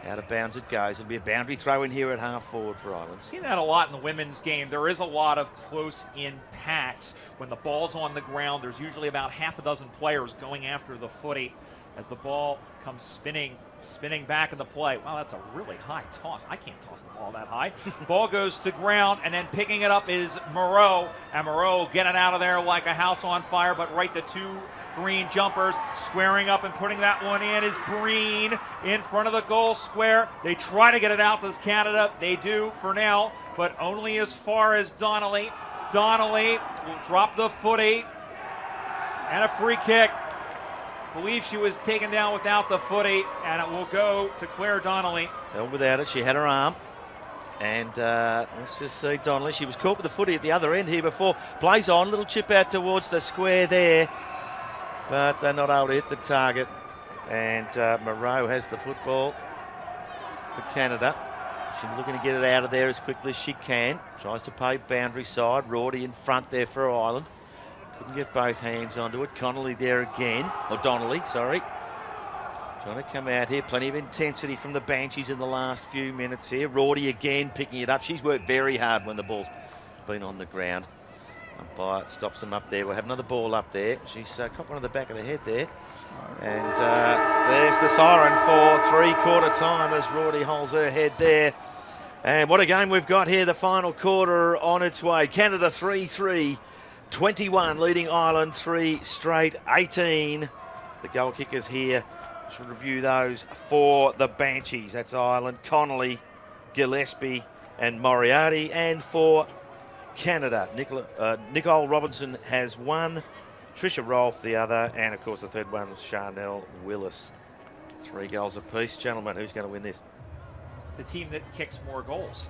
Out of bounds it goes. It'll be a boundary throw in here at half forward for Ireland. Seen that a lot in the women's game. There is a lot of close-in packs. When the ball's on the ground, there's usually about half a dozen players going after the footy as the ball comes spinning back in the play. Wow, that's a really high toss. I can't toss the ball that high. Ball goes to ground, and then picking it up is Moreau. And Moreau getting out of there like a house on fire, but right to 2 green jumpers. Squaring up and putting that one in is Breen in front of the goal square. They try to get it out to Canada. They do for now, but only as far as Donnelly. Donnelly will drop the foot eight and a free kick. Believe she was taken down without the foot eight, and it will go to Claire Donnelly. Well, without it, she had her arm. And let's just see Donnelly. She was caught with the footy at the other end here before. Plays on, little chip out towards the square there. But they're not able to hit the target. And Moreau has the football for Canada. She's looking to get it out of there as quickly as she can. Tries to play boundary side. Rorty in front there for Ireland. Couldn't get both hands onto it. Connolly there again. Or Donnelly, sorry. Trying to come out here. Plenty of intensity from the Banshees in the last few minutes here. Rorty again picking it up. She's worked very hard when the ball's been on the ground. Umpire stops them up there. We'll have another ball up there. She's got one on the back of the head there. And there's the siren for 3/4 time as Rorty holds her head there. And what a game we've got here. The final quarter on its way. Canada 3-3. 21 leading Ireland 3 straight 18. The goal kickers here. Should review those for the Banshees. That's Ireland, Connolly, Gillespie and Moriarty. And for Canada, Nicole Robinson has one, Tricia Rolfe the other, and of course the third one was Charnel Willis. 3 goals apiece. Gentlemen, who's going to win this? The team that kicks more goals.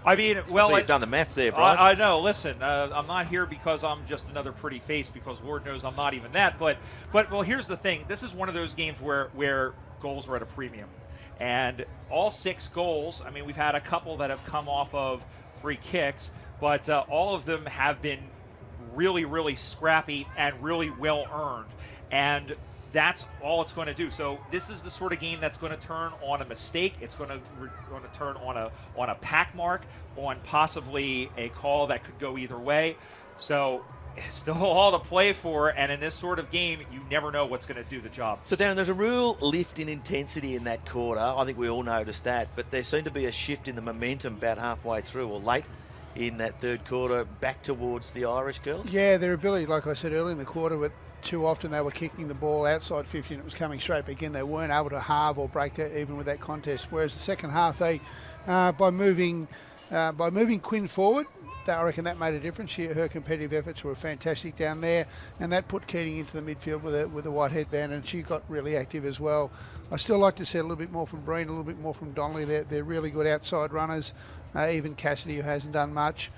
I mean, well, so you've done the maths there, Brian. I know. Listen, I'm not here because I'm just another pretty face, because Lord knows I'm not even that. But well, here's the thing. This is one of those games where goals are at a premium. And all 6 goals, I mean, we've had a couple that have come off of free kicks, but all of them have been really, really scrappy and really well earned. And that's all it's going to do. So this is the sort of game that's going to turn on a mistake. It's going to turn on a pack mark, on possibly a call that could go either way. So it's still all to play for, and in this sort of game, you never know what's going to do the job. So, Darren, there's a real lift in intensity in that quarter. I think we all noticed that, but there seemed to be a shift in the momentum about halfway through or late in that third quarter back towards the Irish girls. Yeah, their ability, like I said earlier in the quarter, but too often they were kicking the ball outside 50 and it was coming straight. But again, they weren't able to halve or break that even with that contest. Whereas the second half, they, by moving by moving Quinn forward, I reckon that made a difference. Her competitive efforts were fantastic down there, and that put Keating into the midfield with a white headband, and she got really active as well. I still like to see a little bit more from Breen, a little bit more from Donnelly. They're really good outside runners. Even Cassidy, who hasn't done much.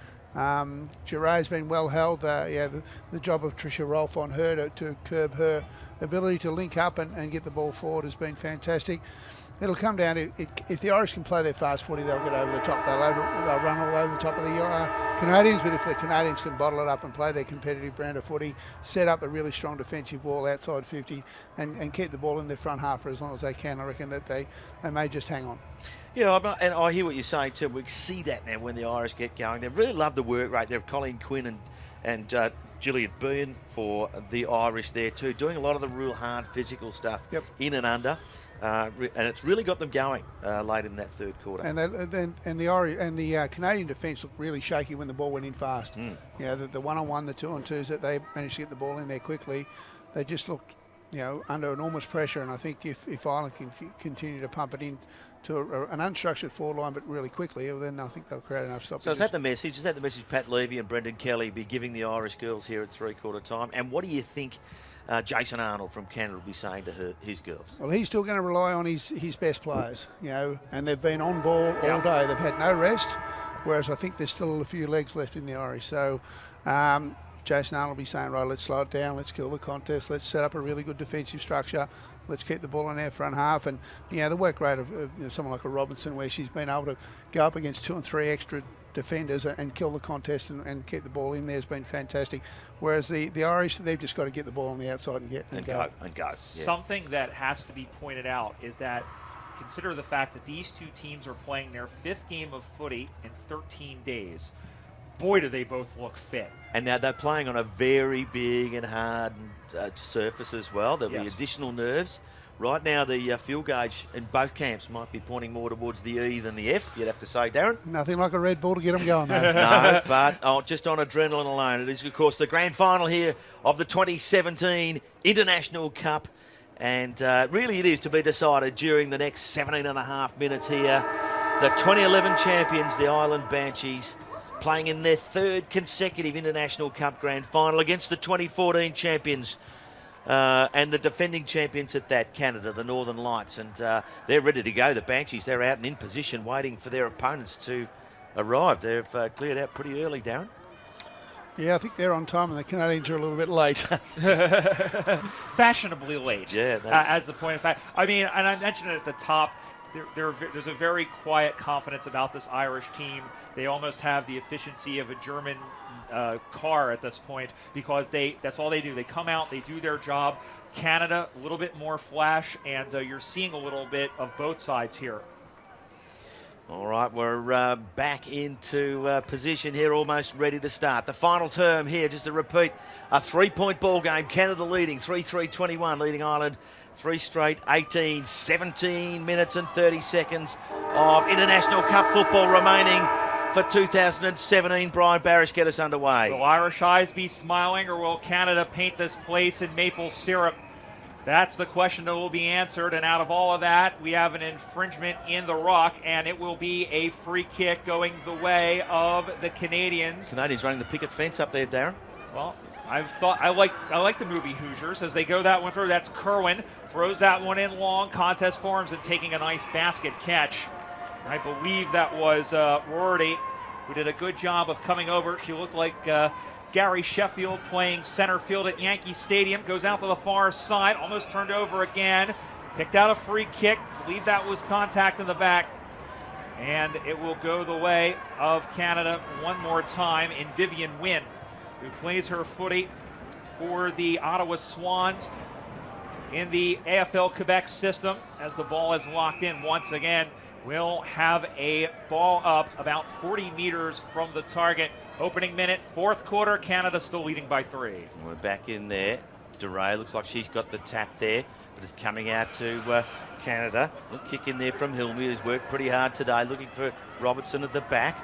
Gerard's been well held. The job of Tricia Rolfe on her to curb her ability to link up and get the ball forward has been fantastic. It'll come down to if the Irish can play their fast footy, they'll get over the top. They'll run all over the top of the Canadians. But if the Canadians can bottle it up and play their competitive brand of footy, set up a really strong defensive wall outside 50, and keep the ball in their front half for as long as they can, I reckon that they may just hang on. Yeah, and I hear what you're saying too. We see that now when the Irish get going. They really love the work rate. They have Colleen Quinn and Gillian Byrne for the Irish there too, doing a lot of the real hard physical stuff in and under. And it's really got them going late in that third quarter. And the Canadian defence looked really shaky when the ball went in fast. The one-on-one, the two-on-twos that they managed to get the ball in there quickly, they just looked, under enormous pressure. And I think if Ireland can continue to pump it in to an unstructured forward line, but really quickly, then I think they'll create enough stoppages. So is that the message? Is that the message Pat Levy and Brendan Kelly be giving the Irish girls here at three-quarter time? And what do you think Jason Arnold from Canada will be saying to his girls? Well, he's still going to rely on his best players, and they've been on ball all day. They've had no rest, whereas I think there's still a few legs left in the Irish. So Jason Arnold will be saying, right, let's slow it down, let's kill the contest, let's set up a really good defensive structure, let's keep the ball in our front half. And the work rate of someone like a Robinson, where she's been able to go up against 2 and 3 extra defenders and kill the contest and keep the ball in there has been fantastic. Whereas the Irish, they've just got to get the ball on the outside and go. Yeah. Something that has to be pointed out is that consider the fact that these two teams are playing their 5th game of footy in 13 days. Boy, do they both look fit. And now they're playing on a very big and hard surface as well. There'll be additional nerves. Right now, the fuel gauge in both camps might be pointing more towards the E than the F, you'd have to say, Darren. Nothing like a Red Bull to get them going, though. No, but just on adrenaline alone. It is, of course, the grand final here of the 2017 International Cup. And really it is to be decided during the next 17 and a half minutes here. The 2011 champions, the Island Banshees, playing in their 3rd consecutive International Cup grand final against the 2014 champions. And the defending champions at that, Canada, the Northern Lights. And they're ready to go, the Banshees. They're out and in position waiting for their opponents to arrive. They've cleared out pretty early, Darren. Yeah, I think they're on time and the Canadians are a little bit late. Fashionably late, as the point of fact. I mean, and I mentioned it at the top, there's a very quiet confidence about this Irish team. They almost have the efficiency of a German car at this point, because that's all they do. They come out, they do their job. Canada, a little bit more flash, and you're seeing a little bit of both sides here. All right, we're back into position here, almost ready to start. The final term here, just to repeat, a 3-point ball game. Canada leading 3-3-21, leading Ireland 3 straight, 18, 17 minutes and 30 seconds of International Cup football remaining for 2017. Brian Barish, get us underway. Will Irish eyes be smiling, or will Canada paint this place in maple syrup? That's the question that will be answered, and out of all of that, we have an infringement in the ruck, and it will be a free kick going the way of the Canadians. Canadians running the picket fence up there, Darren. Well, I like the movie Hoosiers as they go that one through. That's Kerwin, throws that one in long, contest forms, and taking a nice basket catch. I believe that was Rorty, who did a good job of coming over. She looked like Gary Sheffield playing center field at Yankee Stadium. Goes out to the far side, almost turned over again. Picked out a free kick. Believe that was contact in the back. And it will go the way of Canada one more time in Vivian Wynn, who plays her footy for the Ottawa Swans in the AFL Quebec system. As the ball is locked in once again, we'll have a ball up about 40 meters from the target. Opening minute, 4th quarter, Canada still leading by 3. We're back in there. DeRay looks like she's got the tap there, but it's coming out to Canada. Look, kick in there from Hilmy, who's worked pretty hard today, looking for Robertson at the back.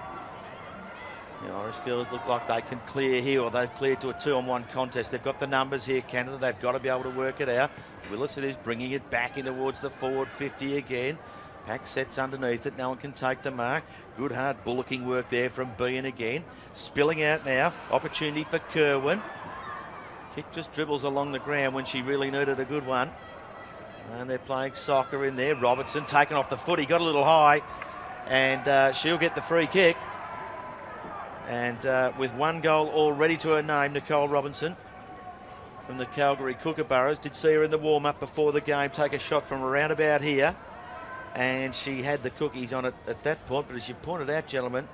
The Irish girls look like they can clear here, or they've cleared to a 2-on-1 contest. They've got the numbers here, Canada. They've got to be able to work it out. Willis, it is bringing it back in towards the forward 50 again. Pack sets underneath it. No one can take the mark. Good hard bullocking work there from Bean again. Spilling out now. Opportunity for Kerwin. Kick just dribbles along the ground when she really needed a good one. And they're playing soccer in there. Robertson taken off the foot. He got a little high. And she'll get the free kick. And with 1 goal already to her name, Nicole Robinson from the Calgary Kookaburras. Did see her in the warm-up before the game take a shot from around about here. And she had the cookies on it at that point. But as you pointed out, gentlemen,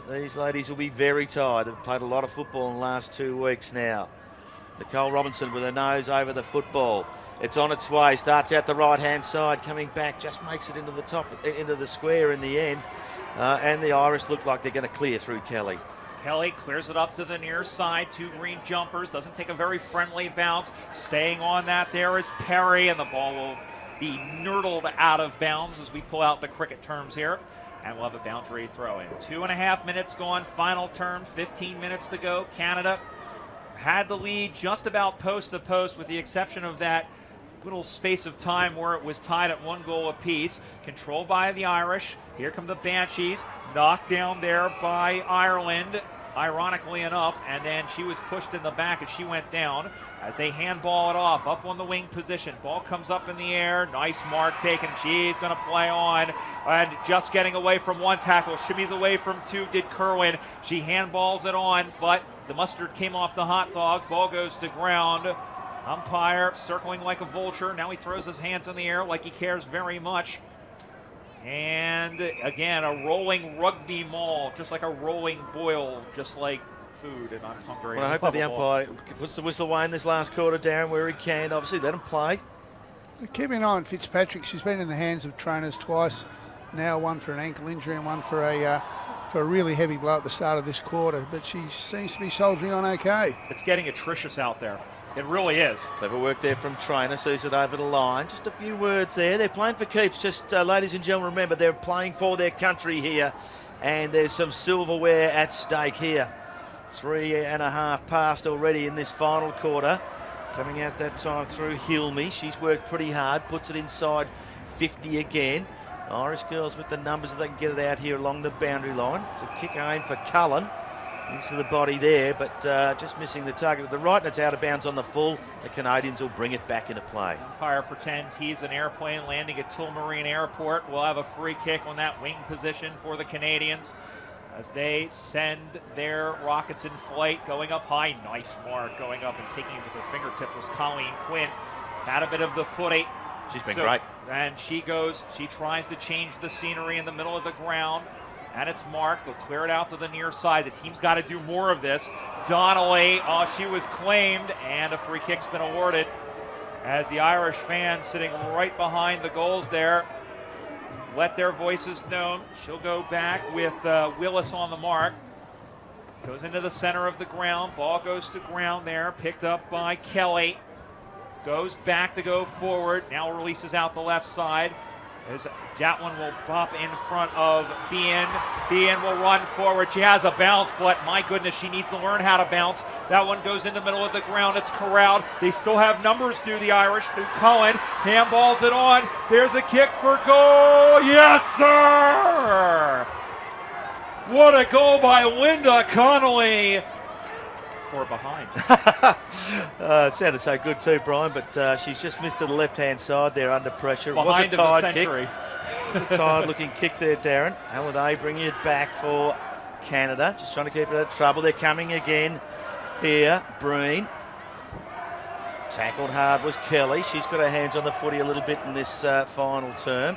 these ladies will be very tired. They've played a lot of football in the last 2 weeks now. Nicole Robinson with her nose over the football. It's on its way, starts out the right-hand side, coming back, just makes it into the top, into the square in the end. And the Irish look like they're going to clear through Kelly. Kelly clears it up to the near side. 2 green jumpers. Doesn't take a very friendly bounce. Staying on that there is Perry, and the ball will be nurdled out of bounds as we pull out the cricket terms here. And we'll have a boundary throw in. 2.5 minutes gone, final term, 15 minutes to go. Canada had the lead just about post to post with the exception of that little space of time where it was tied at 1 goal apiece. Controlled by the Irish. Here come the Banshees. Knocked down there by Ireland, ironically enough, and then she was pushed in the back and she went down as they handball it off up on the wing position. Ball comes up in the air. Nice mark taken. She's going to play on and just getting away from 1 tackle. Shimmies away from 2 did Kerwin. She handballs it on, but the mustard came off the hot dog. Ball goes to ground. Umpire circling like a vulture. Now he throws his hands in the air like he cares very much. And again, a rolling rugby maul, just like a rolling boil, just like food, and I'm hungry. Well, I hope that the umpire puts the whistle away in this last quarter, Darren, where he can. Obviously, let him play. Keep an eye on Fitzpatrick. She's been in the hands of trainers twice now, one for an ankle injury and one for a really heavy blow at the start of this quarter, but she seems to be soldiering on okay. It's getting atrocious out there. It really is. Clever work there from trainer, sees it over the line. Just a few words there. They're playing for keeps. Just, ladies and gentlemen, remember, they're playing for their country here, and there's some silverware at stake here. 3.5 past already in this final quarter. Coming out that time through Hilmy. She's worked pretty hard, puts it inside 50 again. Irish girls with the numbers if they can get it out here along the boundary line. It's a kick aim for Cullen. Into the body there, but just missing the target to the right, and it's out of bounds on the full. The Canadians will bring it back into play. Umpire pretends he's an airplane landing at Tullamarine Airport. We'll have a free kick on that wing position for the Canadians as they send their rockets in flight, going up high. Nice mark, going up and taking it with her fingertips was Colleen Quinn. She's had a bit of the footy. She's been great. And she tries to change the scenery in the middle of the ground. And it's marked. They'll clear it out to the near side. The team's got to do more of this. Donnelly, she was claimed, and a free kick's been awarded as the Irish fans sitting right behind the goals there let their voices known. She'll go back with Willis on the mark. Goes into the center of the ground. Ball goes to ground there. Picked up by Kelly. Goes back to go forward. Now releases out the left side. As Jatwin will bop in front of Bean. Bean will run forward. She has a bounce, but my goodness, she needs to learn how to bounce. That one goes in the middle of the ground. It's corralled. They still have numbers due, the Irish. Cullen handballs it on. There's a kick for goal. Yes, sir! What a goal by Linda Connolly. 4 behind. It sounded so good too, Brian, but she's just missed to the left-hand side there under pressure. Behind it was a of the century. kick. A tired-looking kick there, Darren. How will they bring it back for Canada? Just trying to keep it out of trouble. They're coming again here. Breen. Tackled hard was Kelly. She's got her hands on the footy a little bit in this final term.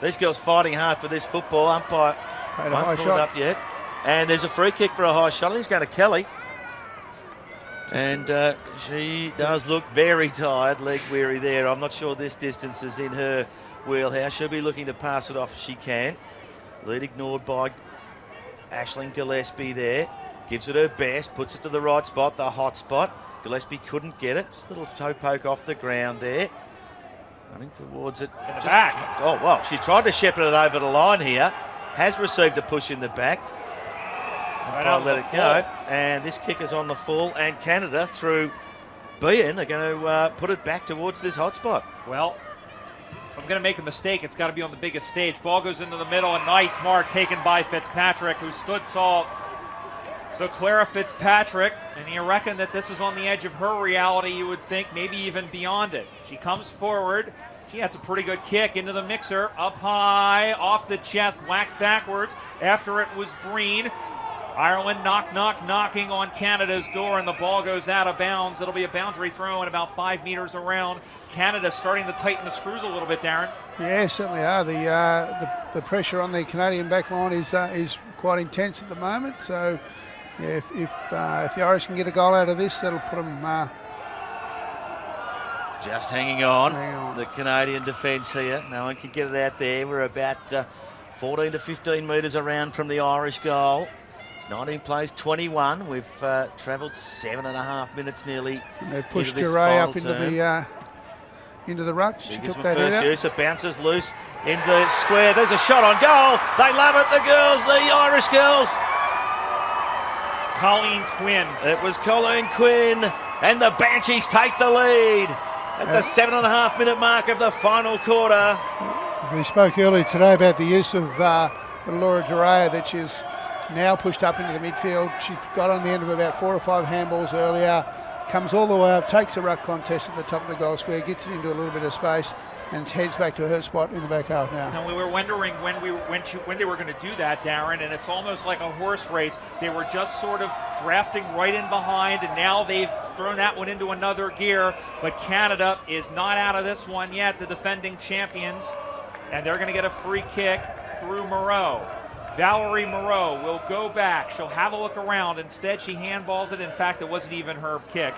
These girls fighting hard for this football. Umpire won't pull it up yet. And there's a free kick for a high shot. I think it's going to Kelly. And she does look very tired, leg weary there. I'm not sure this distance is in her wheelhouse. She'll be looking to pass it off if she can. Lead ignored by Aisling Gillespie there. Gives it her best, puts it to the right spot, the hot spot. Gillespie couldn't get it. Just a little toe poke off the ground there. Running towards it. In the back. Oh, well, she tried to shepherd it over the line here. Has received a push in the back. I'll let it go. And this kick is on the full, and Canada through Bean are going to put it back towards this hot spot. Well, If I'm going to make a mistake, it's got to be on the biggest stage. Ball goes into the middle, a nice mark taken by Fitzpatrick, who stood tall. So Clara Fitzpatrick, and you reckon that this is on the edge of her reality, you would think, maybe even beyond it. She comes forward. She has a pretty good kick into the mixer, up high, off the chest, whacked backwards. After it was Breen. Ireland knocking on Canada's door, and the ball goes out of bounds. It'll be a boundary throw and about 5 meters around. Canada starting to tighten the screws a little bit, Darren. Yeah, certainly are. The pressure on the Canadian back line is quite intense at the moment. So, yeah, if the Irish can get a goal out of this, that'll put them just hanging on. The Canadian defence here. No one can get it out there. We're about 14 to 15 metres around from the Irish goal. It's 19 plays 21. We've travelled 7.5 minutes nearly. And they pushed this Duray final up turn. into the ruck. She Biggest took that first out. use. It bounces loose in the square. There's a shot on goal. They love it, the girls, the Irish girls. Colleen Quinn. It was Colleen Quinn, and the Banshees take the lead at the 7.5 minute mark of the final quarter. We spoke earlier today about the use of Laura Duray, that she's now pushed up into the midfield. She got on the end of about 4 or 5 handballs earlier, comes all the way up, takes the ruck contest at the top of the goal square, gets it into a little bit of space, and heads back to her spot in the back half now. And we were wondering when they were going to do that, Darren, and it's almost like a horse race. They were just sort of drafting right in behind, and now they've thrown that one into another gear. But Canada is not out of this one yet, the defending champions, and they're going to get a free kick through Moreau. Valerie Moreau will go back. She'll have a look around. Instead, she handballs it. In fact, it wasn't even her kick.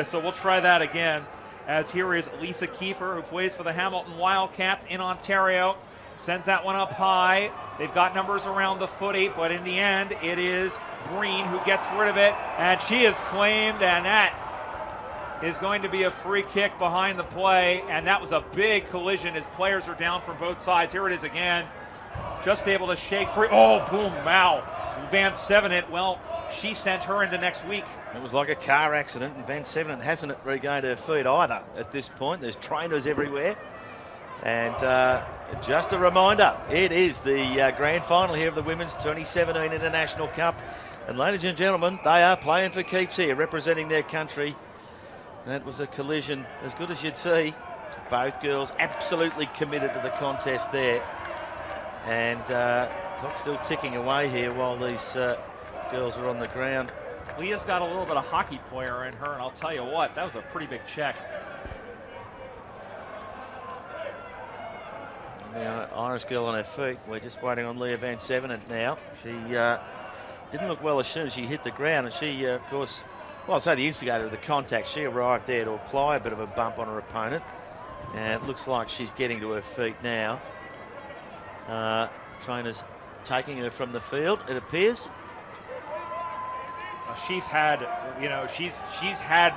So we'll try that again. As here is Lisa Kiefer, who plays for the Hamilton Wildcats in Ontario. Sends that one up high. They've got numbers around the footy, but in the end, it is Breen who gets rid of it. And she is claimed, and that is going to be a free kick behind the play. And that was a big collision as players are down from both sides. Here it is again. Just able to shake free. Oh, boom, wow. Van Sevenett, well, she sent her into next week. It was like a car accident, and Van Sevenett hasn't regained her feet either at this point. There's trainers everywhere. And just a reminder, it is the grand final here of the Women's 2017 International Cup. And ladies and gentlemen, they are playing for keeps here, representing their country. That was a collision as good as you'd see. Both girls absolutely committed to the contest there. And clock's still ticking away here while these girls are on the ground. Leah's got a little bit of hockey player in her, and I'll tell you what, that was a pretty big check. The Irish girl on her feet. We're just waiting on Leah Van Sevenett now. She didn't look well as soon as she hit the ground, and she, of course, well, I'll say the instigator of the contact. She arrived there to apply a bit of a bump on her opponent, and it looks like she's getting to her feet now. Trainers taking her from the field, it appears. She's had, she's had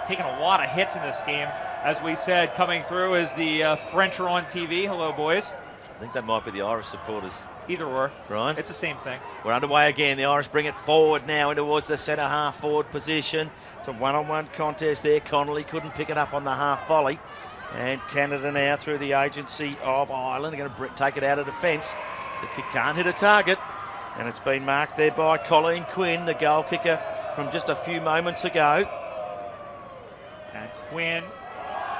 taken a lot of hits in this game. As we said, coming through is the French are on TV. Hello, boys. I think that might be the Irish supporters. Either or. Right. It's the same thing. We're underway again. The Irish bring it forward now towards the centre half forward position. It's a one-on-one contest there. Connolly couldn't pick it up on the half volley. And Canada now, through the agency of Ireland, are going to take it out of defence. The kick can't hit a target. And it's been marked there by Colleen Quinn, the goal kicker from just a few moments ago. And Quinn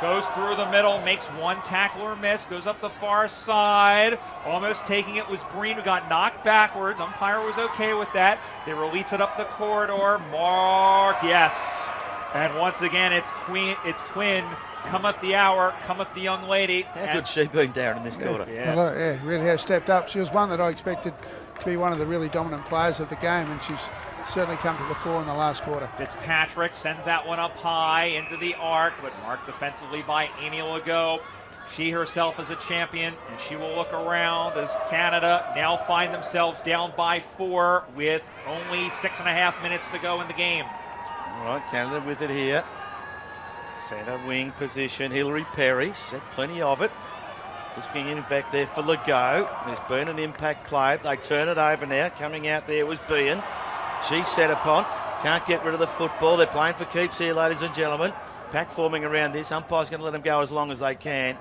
goes through the middle, makes one tackler miss, goes up the far side. Almost taking it was Breen, who got knocked backwards. Umpire was okay with that. They release it up the corridor. Marked, yes. And once again, it's Quinn. Cometh the hour, cometh the young lady. How good's she been, Darren, in this quarter? Yeah. Well, yeah, really has stepped up. She was one that I expected to be one of the really dominant players of the game, and she's certainly come to the fore in the last quarter. Fitzpatrick sends that one up high into the arc, but marked defensively by Amy Legault. She herself is a champion, and she will look around as Canada now find themselves down by 4 with only 6.5 minutes to go in the game. All right, Canada with it here. Centre wing position, Hilary Perry. She's had plenty of it. Just getting in back there for Legault. There's been an impact play. They turn it over now. Coming out there was Bean. She's set upon. Can't get rid of the football. They're playing for keeps here, ladies and gentlemen. Pack forming around this. Umpire's going to let them go as long as they can.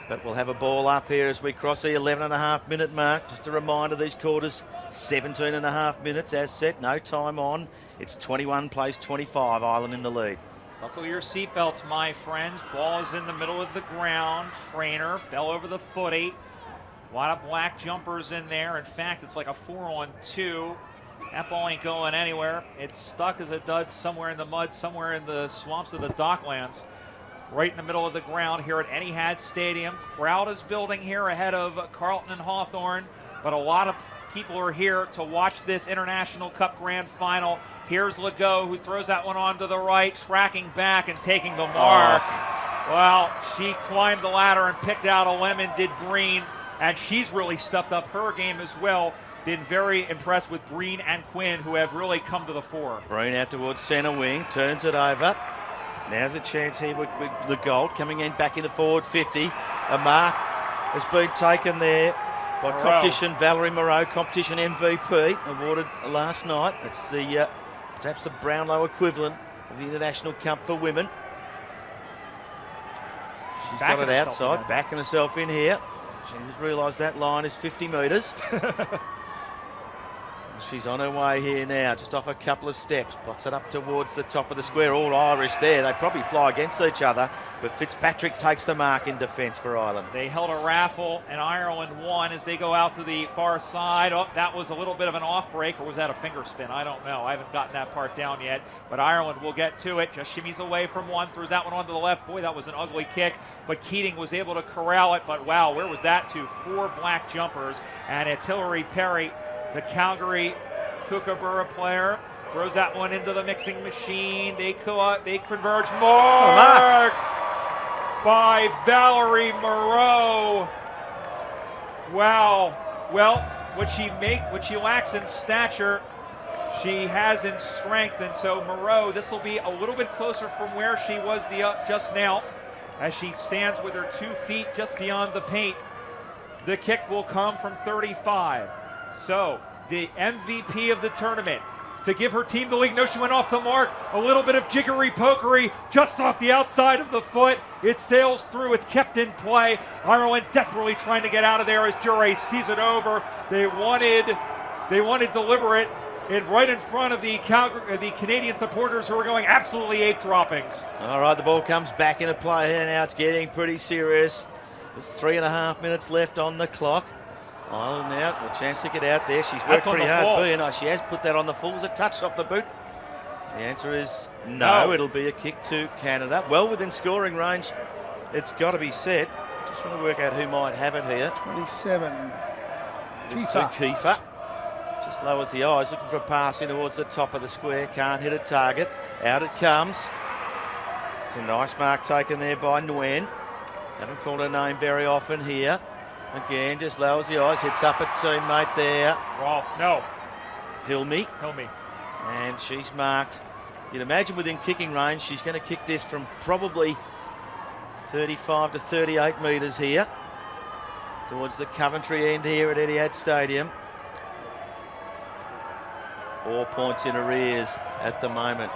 But we'll have a ball up here as we cross the 11.5-minute mark. Just a reminder, these quarters, 17.5 minutes as set, no time on. It's 21 plays 25, Ireland in the lead. Buckle your seatbelts, my friends. Ball is in the middle of the ground. Trainer fell over the footy. A lot of black jumpers in there. In fact, it's like a 4-on-2. That ball ain't going anywhere. It's stuck as a dud somewhere in the mud, somewhere in the swamps of the Docklands. Right in the middle of the ground here at Etihad Stadium. Crowd is building here ahead of Carlton and Hawthorn, but a lot of people are here to watch this International Cup Grand Final. Here's Legault, who throws that one on to the right, tracking back and taking the mark. Well, she climbed the ladder and picked out a lemon, did Breen, and she's really stepped up her game as well. Been very impressed with Breen and Quinn, who have really come to the fore. Breen out towards centre wing, turns it over. Now's a chance here with the gold coming in back into forward 50. A mark has been taken there by competition Valerie Moreau, competition MVP, awarded last night. It's the perhaps the Brownlow equivalent of the International Cup for women. She's got it outside, backing herself in here. She's realised that line is 50 metres. She's on her way here now, just off a couple of steps. Box it up towards the top of the square. All Irish there. They probably fly against each other, but Fitzpatrick takes the mark in defence for Ireland. They held a raffle, and Ireland won as they go out to the far side. Oh, that was a little bit of an off break, or was that a finger spin? I don't know. I haven't gotten that part down yet, but Ireland will get to it. Just shimmies away from one, throws that one onto the left. Boy, that was an ugly kick, but Keating was able to corral it. But wow, where was that to? 4 black jumpers, and it's Hillary Perry, the Calgary Kookaburra player, throws that one into the mixing machine. They converge. Marked by Valerie Moreau. Wow. Well, what she lacks in stature, she has in strength, and so Moreau, this will be a little bit closer from where she was just now, as she stands with her 2 feet just beyond the paint. The kick will come from 35. So the MVP of the tournament, to give her team the league. No, she went off the mark. A little bit of jiggery pokery just off the outside of the foot. It sails through. It's kept in play. Ireland desperately trying to get out of there as Jure sees it over. They wanted deliberate, and right in front of the Canadian supporters who are going absolutely ape droppings. All right, the ball comes back into play here now. It's getting pretty serious. There's 3.5 minutes left on the clock. Ireland now, a chance to get out there. She's worked pretty hard. She has put that on the full. Was it touched off the boot? The answer is no. It'll be a kick to Canada. Well within scoring range. It's got to be set. Just trying to work out who might have it here. 27. Kiefer. Just lowers the eyes, looking for a pass in towards the top of the square. Can't hit a target. Out it comes. It's a nice mark taken there by Nguyen. Haven't called her name very often here. Again, just lowers the eyes, hits up a teammate there. Rolf, no. Hilmy. Hilmy. And she's marked. You'd imagine within kicking range, she's going to kick this from probably 35 to 38 metres here. Towards the Coventry end here at Etihad Stadium. 4 points in arrears at the moment.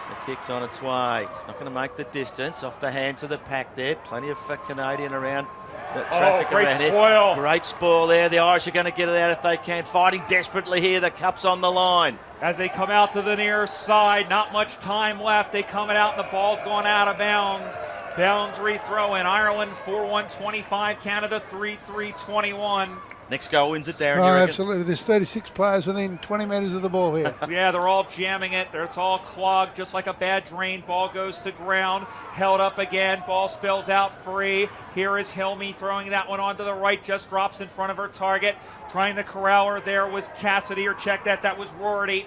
The kick's on its way. It's not going to make the distance. Off the hands of the pack there. Plenty of Canadian around. Traffic around spoil. Here. Great spoil there. The Irish are going to get it out if they can. Fighting desperately here. The cup's on the line. As they come out to the near side, not much time left. They come it out and the ball's going out of bounds. Boundary throw in. Ireland 4-1-25. Canada 3-3-21. Next goal wins it, Darren. Oh, absolutely. There's 36 players within 20 metres of the ball here. Yeah, they're all jamming it. It's all clogged, just like a bad drain. Ball goes to ground. Held up again. Ball spills out free. Here is Hilmy throwing that one onto the right. Just drops in front of her target. Trying to corral her there was Cassidy, or check that. That was Rorty.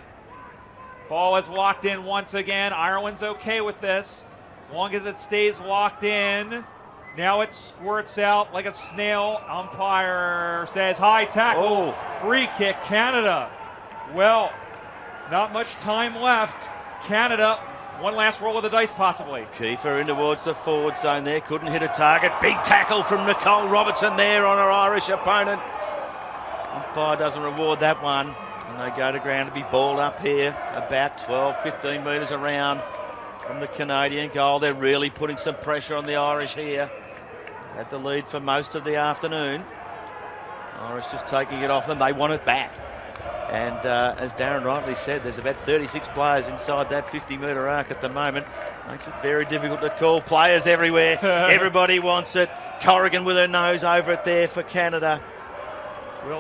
Ball is locked in once again. Ireland's okay with this, as long as it stays locked in. Now it squirts out like a snail. Umpire says high tackle. Free kick, Canada. Well, not much time left. Canada, one last roll of the dice possibly. Kiefer in towards the forward zone there. Couldn't hit a target. Big tackle from Nicole Robertson there on her Irish opponent. Umpire doesn't reward that one. And they go to ground to be balled up here. About 12, 15 metres around from the Canadian goal. They're really putting some pressure on the Irish here. Had the lead for most of the afternoon. Irish just taking it off them. They want it back. And as Darren rightly said, there's about 36 players inside that 50-metre arc at the moment. Makes it very difficult to call. Players everywhere. Everybody wants it. Corrigan with her nose over it there for Canada.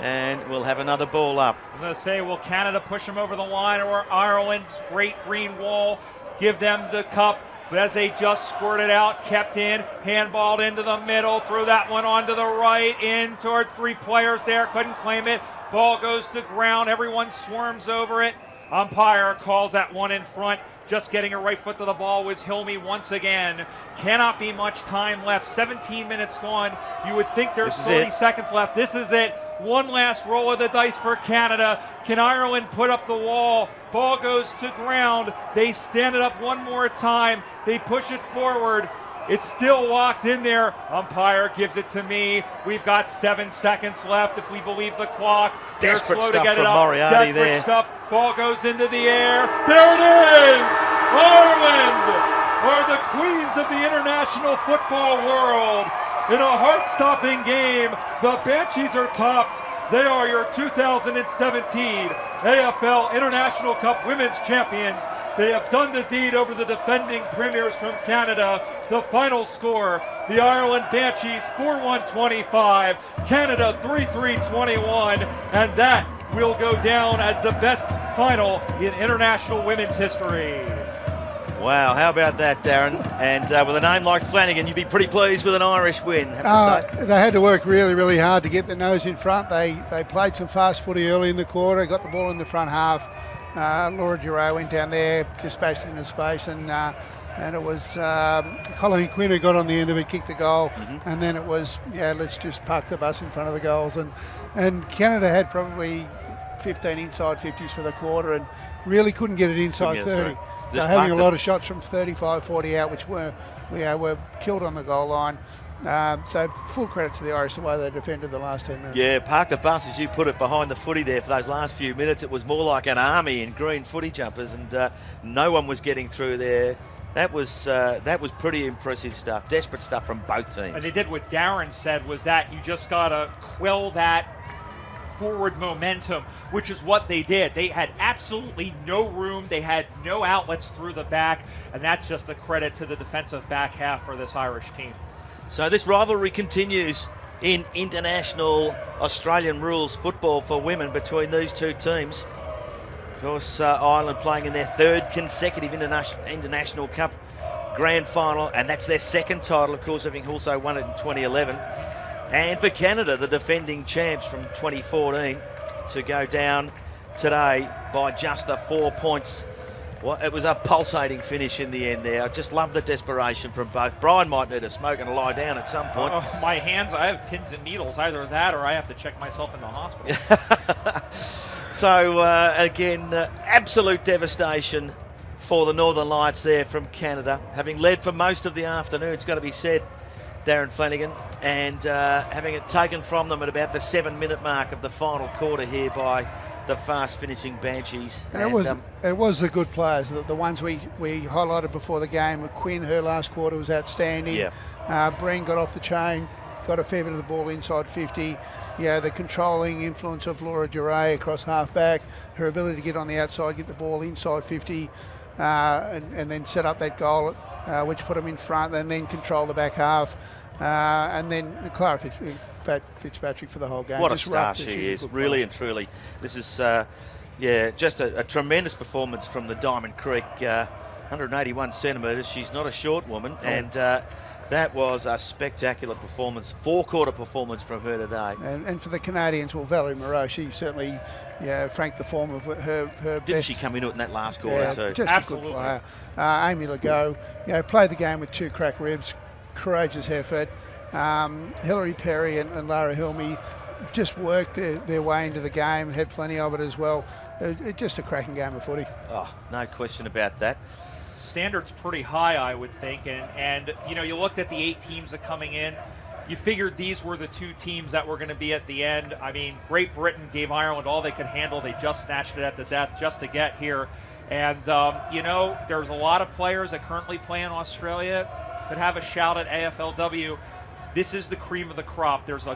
And we'll have another ball up. I was going to say, will Canada push them over the line, or Ireland's great green wall give them the cup? But as they just squirted out, kept in, handballed into the middle, threw that one onto the right, in towards 3 players there, couldn't claim it. Ball goes to ground, everyone swarms over it. Umpire calls that one in front. Just getting her right foot to the ball was Hilmy once again. Cannot be much time left. 17 minutes gone. You would think there's 30 seconds left. This is it. One last roll of the dice for Canada. Can Ireland put up the wall? Ball goes to ground. They stand it up one more time. They push it forward. It's still locked in there. Umpire gives it to me. We've got 7 seconds left if we believe the clock. Desperate slow stuff to get from it up. Moriarty Desperate there. stuff. Ball goes into the air. There it is! Ireland are the queens of the international football world. In a heart-stopping game, the Banshees are tops. They are your 2017 AFL International Cup Women's Champions. They have done the deed over the defending premiers from Canada. The final score, the Ireland Banshees 4-1-25, Canada 3-3-21, and that will go down as the best final in international women's history. Wow, how about that, Darren? And with a name like Flanagan, you'd be pretty pleased with an Irish win, have to say. They had to work really, really hard to get the nose in front. They played some fast footy early in the quarter, got the ball in the front half. Laura Giroux went down there, dispatched into space, and it was Colleen Quinn who got on the end of it, kicked the goal, and then it was, let's just park the bus in front of the goals. And Canada had probably 15 inside 50s for the quarter and really couldn't get it inside 30. So having a lot of shots from 35, 40 out, which were killed on the goal line. So full credit to the Irish, the way they defended the last 10 minutes. Yeah, park the bus, as you put it, behind the footy there for those last few minutes. It was more like an army in green footy jumpers, and no one was getting through there. That was pretty impressive stuff. Desperate stuff from both teams. And they did what Darren said, was that you just got to quell that forward momentum, which is what they did. They had absolutely no room. They had no outlets through the back, and that's just a credit to the defensive back half for this Irish team. So this rivalry continues in international Australian rules football for women between these two teams. Of course, Ireland playing in their 3rd consecutive International Cup Grand Final, and that's their 2nd title, of course, having also won it in 2011. And for Canada, the defending champs from 2014, to go down today by just the 4 points. Well, it was a pulsating finish in the end there. I just love the desperation from both. Brian might need a smoke and a lie down at some point. My hands, I have pins and needles. Either that or I have to check myself in the hospital. So, again, absolute devastation for the Northern Lights there from Canada. Having led for most of the afternoon, it's got to be said, Darren Flanagan, and having it taken from them at about the 7-minute mark of the final quarter here by the fast-finishing Banshees. And it was the good players, the ones we highlighted before the game. Quinn, her last quarter was outstanding. Yeah. Breen got off the chain, got a fair bit of the ball inside 50. The controlling influence of Laura Giroux across half-back, her ability to get on the outside, get the ball inside 50, and then set up that goal, which put them in front, and then control the back half. And then Clara Fitzpatrick for the whole game. What a star she is, really and truly. This is, just a tremendous performance from the Diamond Creek. 181 centimetres. She's not a short woman, and that was a spectacular performance, 4-quarter performance from her today. And for the Canadians, well, Valerie Moreau, she certainly franked the form of her Didn't best. she come into it in that last quarter too? Just Absolutely. a good player. Amy Legault, played the game with 2 crack ribs, courageous effort. Hilary Perry and Lara Hilmy just worked their way into the game, had plenty of it as well. Just a cracking game of footy. Oh, no question about that. Standard's pretty high, I would think, and you looked at the 8 teams that coming in. You figured these were the 2 teams that were going to be at the end. I mean, Great Britain gave Ireland all they could handle. They just snatched it at the death just to get here. And there's a lot of players that currently play in Australia could have a shout at AFLW. this is the cream of the crop. There's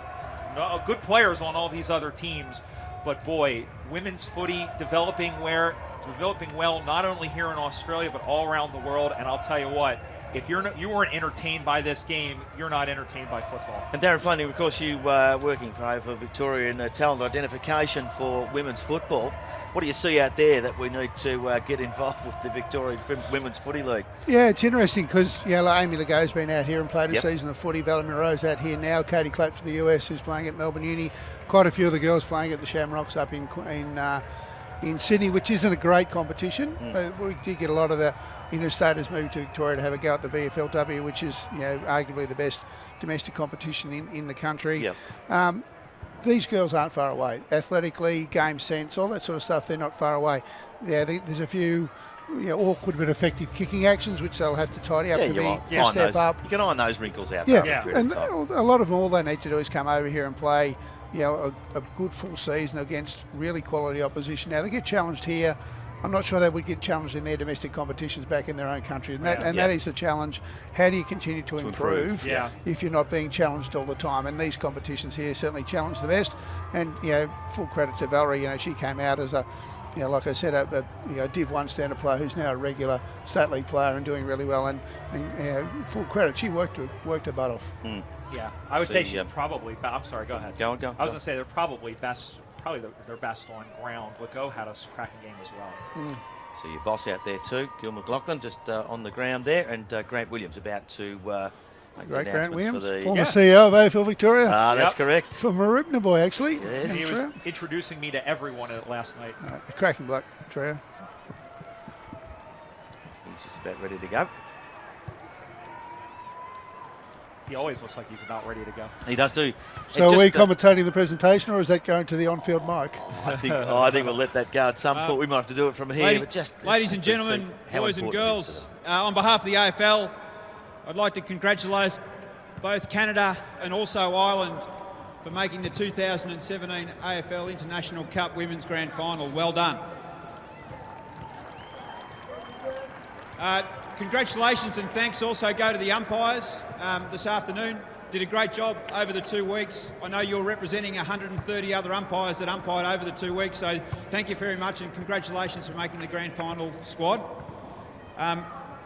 good players on all these other teams, but boy, women's footy developing well, not only here in Australia, but all around the world. And I'll tell you what, if you weren't entertained by this game, you're not entertained by football. And Darren Flannery, of course, you were working for Victorian talent identification for women's football. What do you see out there that we need to get involved with the Victorian Women's Footy League? Yeah, it's interesting because like Amy Legault's been out here and played a Yep. season of footy. Valerie Moreau's out here now. Katie Clapp for the US, who's playing at Melbourne Uni. Quite a few of the girls playing at the Shamrocks up in Sydney, which isn't a great competition. We did get a lot of the interstaters moving to Victoria to have a go at the VFLW, which is arguably the best domestic competition in the country. Yep. These girls aren't far away. Athletically, game sense, all that sort of stuff, they're not far away. Yeah, there's a few awkward but effective kicking actions, which they'll have to tidy up to step up. You can iron those wrinkles out. Yeah, and a lot of them, all they need to do is come over here and play a good full season against really quality opposition. Now, they get challenged here. I'm not sure they would get challenged in their domestic competitions back in their own country. And that is the challenge. How do you continue to improve if you're not being challenged all the time? And these competitions here certainly challenge the best. And, full credit to Valerie. She came out as a, like I said, a Div 1 standard player who's now a regular state league player and doing really well. And full credit, she worked her butt off. Yeah, I would say she's probably. I'm sorry, go ahead. Go. I was going to say they're probably best. Probably their best on ground. Legault had a cracking game as well. So your boss out there too, Gil McLaughlin, just on the ground there, and Grant Williams about to make Great the Grant announcements Williams, for the former CEO of AFL Victoria. That's correct. From Maribna boy, actually. Yes. He was introducing me to everyone last night. A cracking bloke, Treya. He's just about ready to go. He always looks like he's about ready to go. He does do. So are we commentating the presentation, or is that going to the on-field mic? I think we'll let that go at some point. We might have to do it from here. Ladies and gentlemen, boys and girls, on behalf of the AFL, I'd like to congratulate both Canada and also Ireland for making the 2017 AFL International Cup Women's Grand Final. Well done. Congratulations and thanks also go to the umpires this afternoon. Did a great job over the 2 weeks. I know you're representing 130 other umpires that umpired over the 2 weeks, so thank you very much and congratulations for making the grand final squad.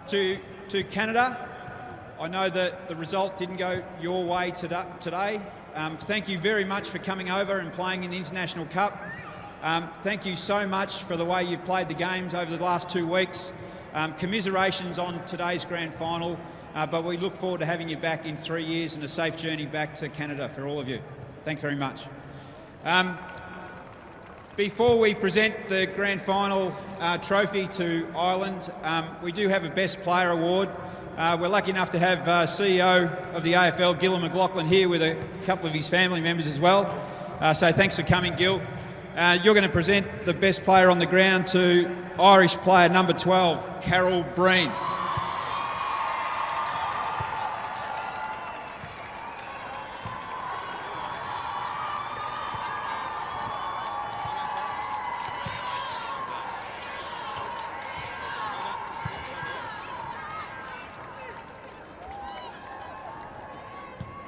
To Canada, I know that the result didn't go your way today. Thank you very much for coming over and playing in the International Cup. Thank you so much for the way you've played the games over the last 2 weeks. Commiserations on today's grand final, but we look forward to having you back in 3 years and a safe journey back to Canada for all of you. Thanks very much. Before we present the grand final trophy to Ireland, we do have a Best Player Award. We're lucky enough to have CEO of the AFL, Gil McLaughlin, here with a couple of his family members as well. So thanks for coming, Gil. You're going to present the best player on the ground to Irish player number 12, Carol Breen.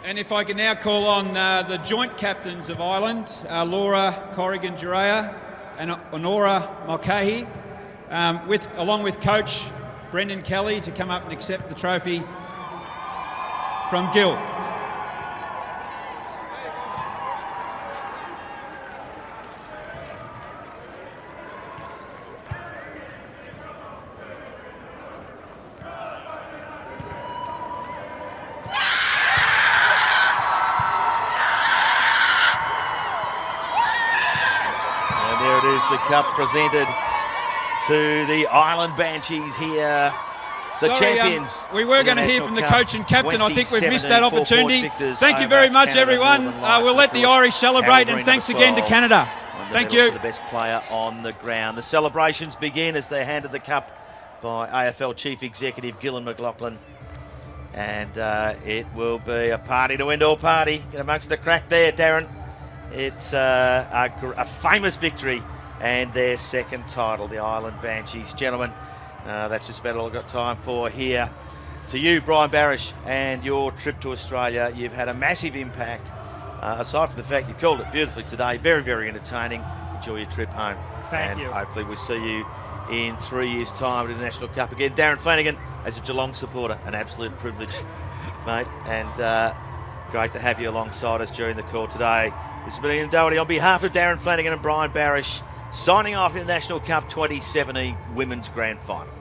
And if I can now call on the joint captains of Ireland, Laura Corrigan-Juraya and Honora Mulcahy, along with coach Brendan Kelly, to come up and accept the trophy from Gil. The cup presented to the Ireland Banshees here, the champions. We were going to hear from the coach and captain. I think we've missed that opportunity. Thank you very much, everyone. We'll let the Irish celebrate, and thanks again to Canada. Thank you. The best player on the ground. The celebrations begin as they're handed the cup by AFL Chief Executive Gillan McLaughlin. And it will be a party to end all party. Get amongst the crack there, Darren. It's a famous victory and their second title, the Ireland Banshees. Gentlemen, that's just about all I've got time for here To you, Brian Barish, and your trip to Australia, you've had a massive impact. Aside from the fact you called it beautifully today, very, very entertaining. Enjoy your trip home. Thank you. Hopefully we'll see you in 3 years' time at the National Cup again. Darren Flanagan, as a Geelong supporter, an absolute privilege, mate, and great to have you alongside us during the call today. This has been Ian Doherty on behalf of Darren Flanagan and Brian Barish, signing off in the National Cup 2017 Women's Grand Final.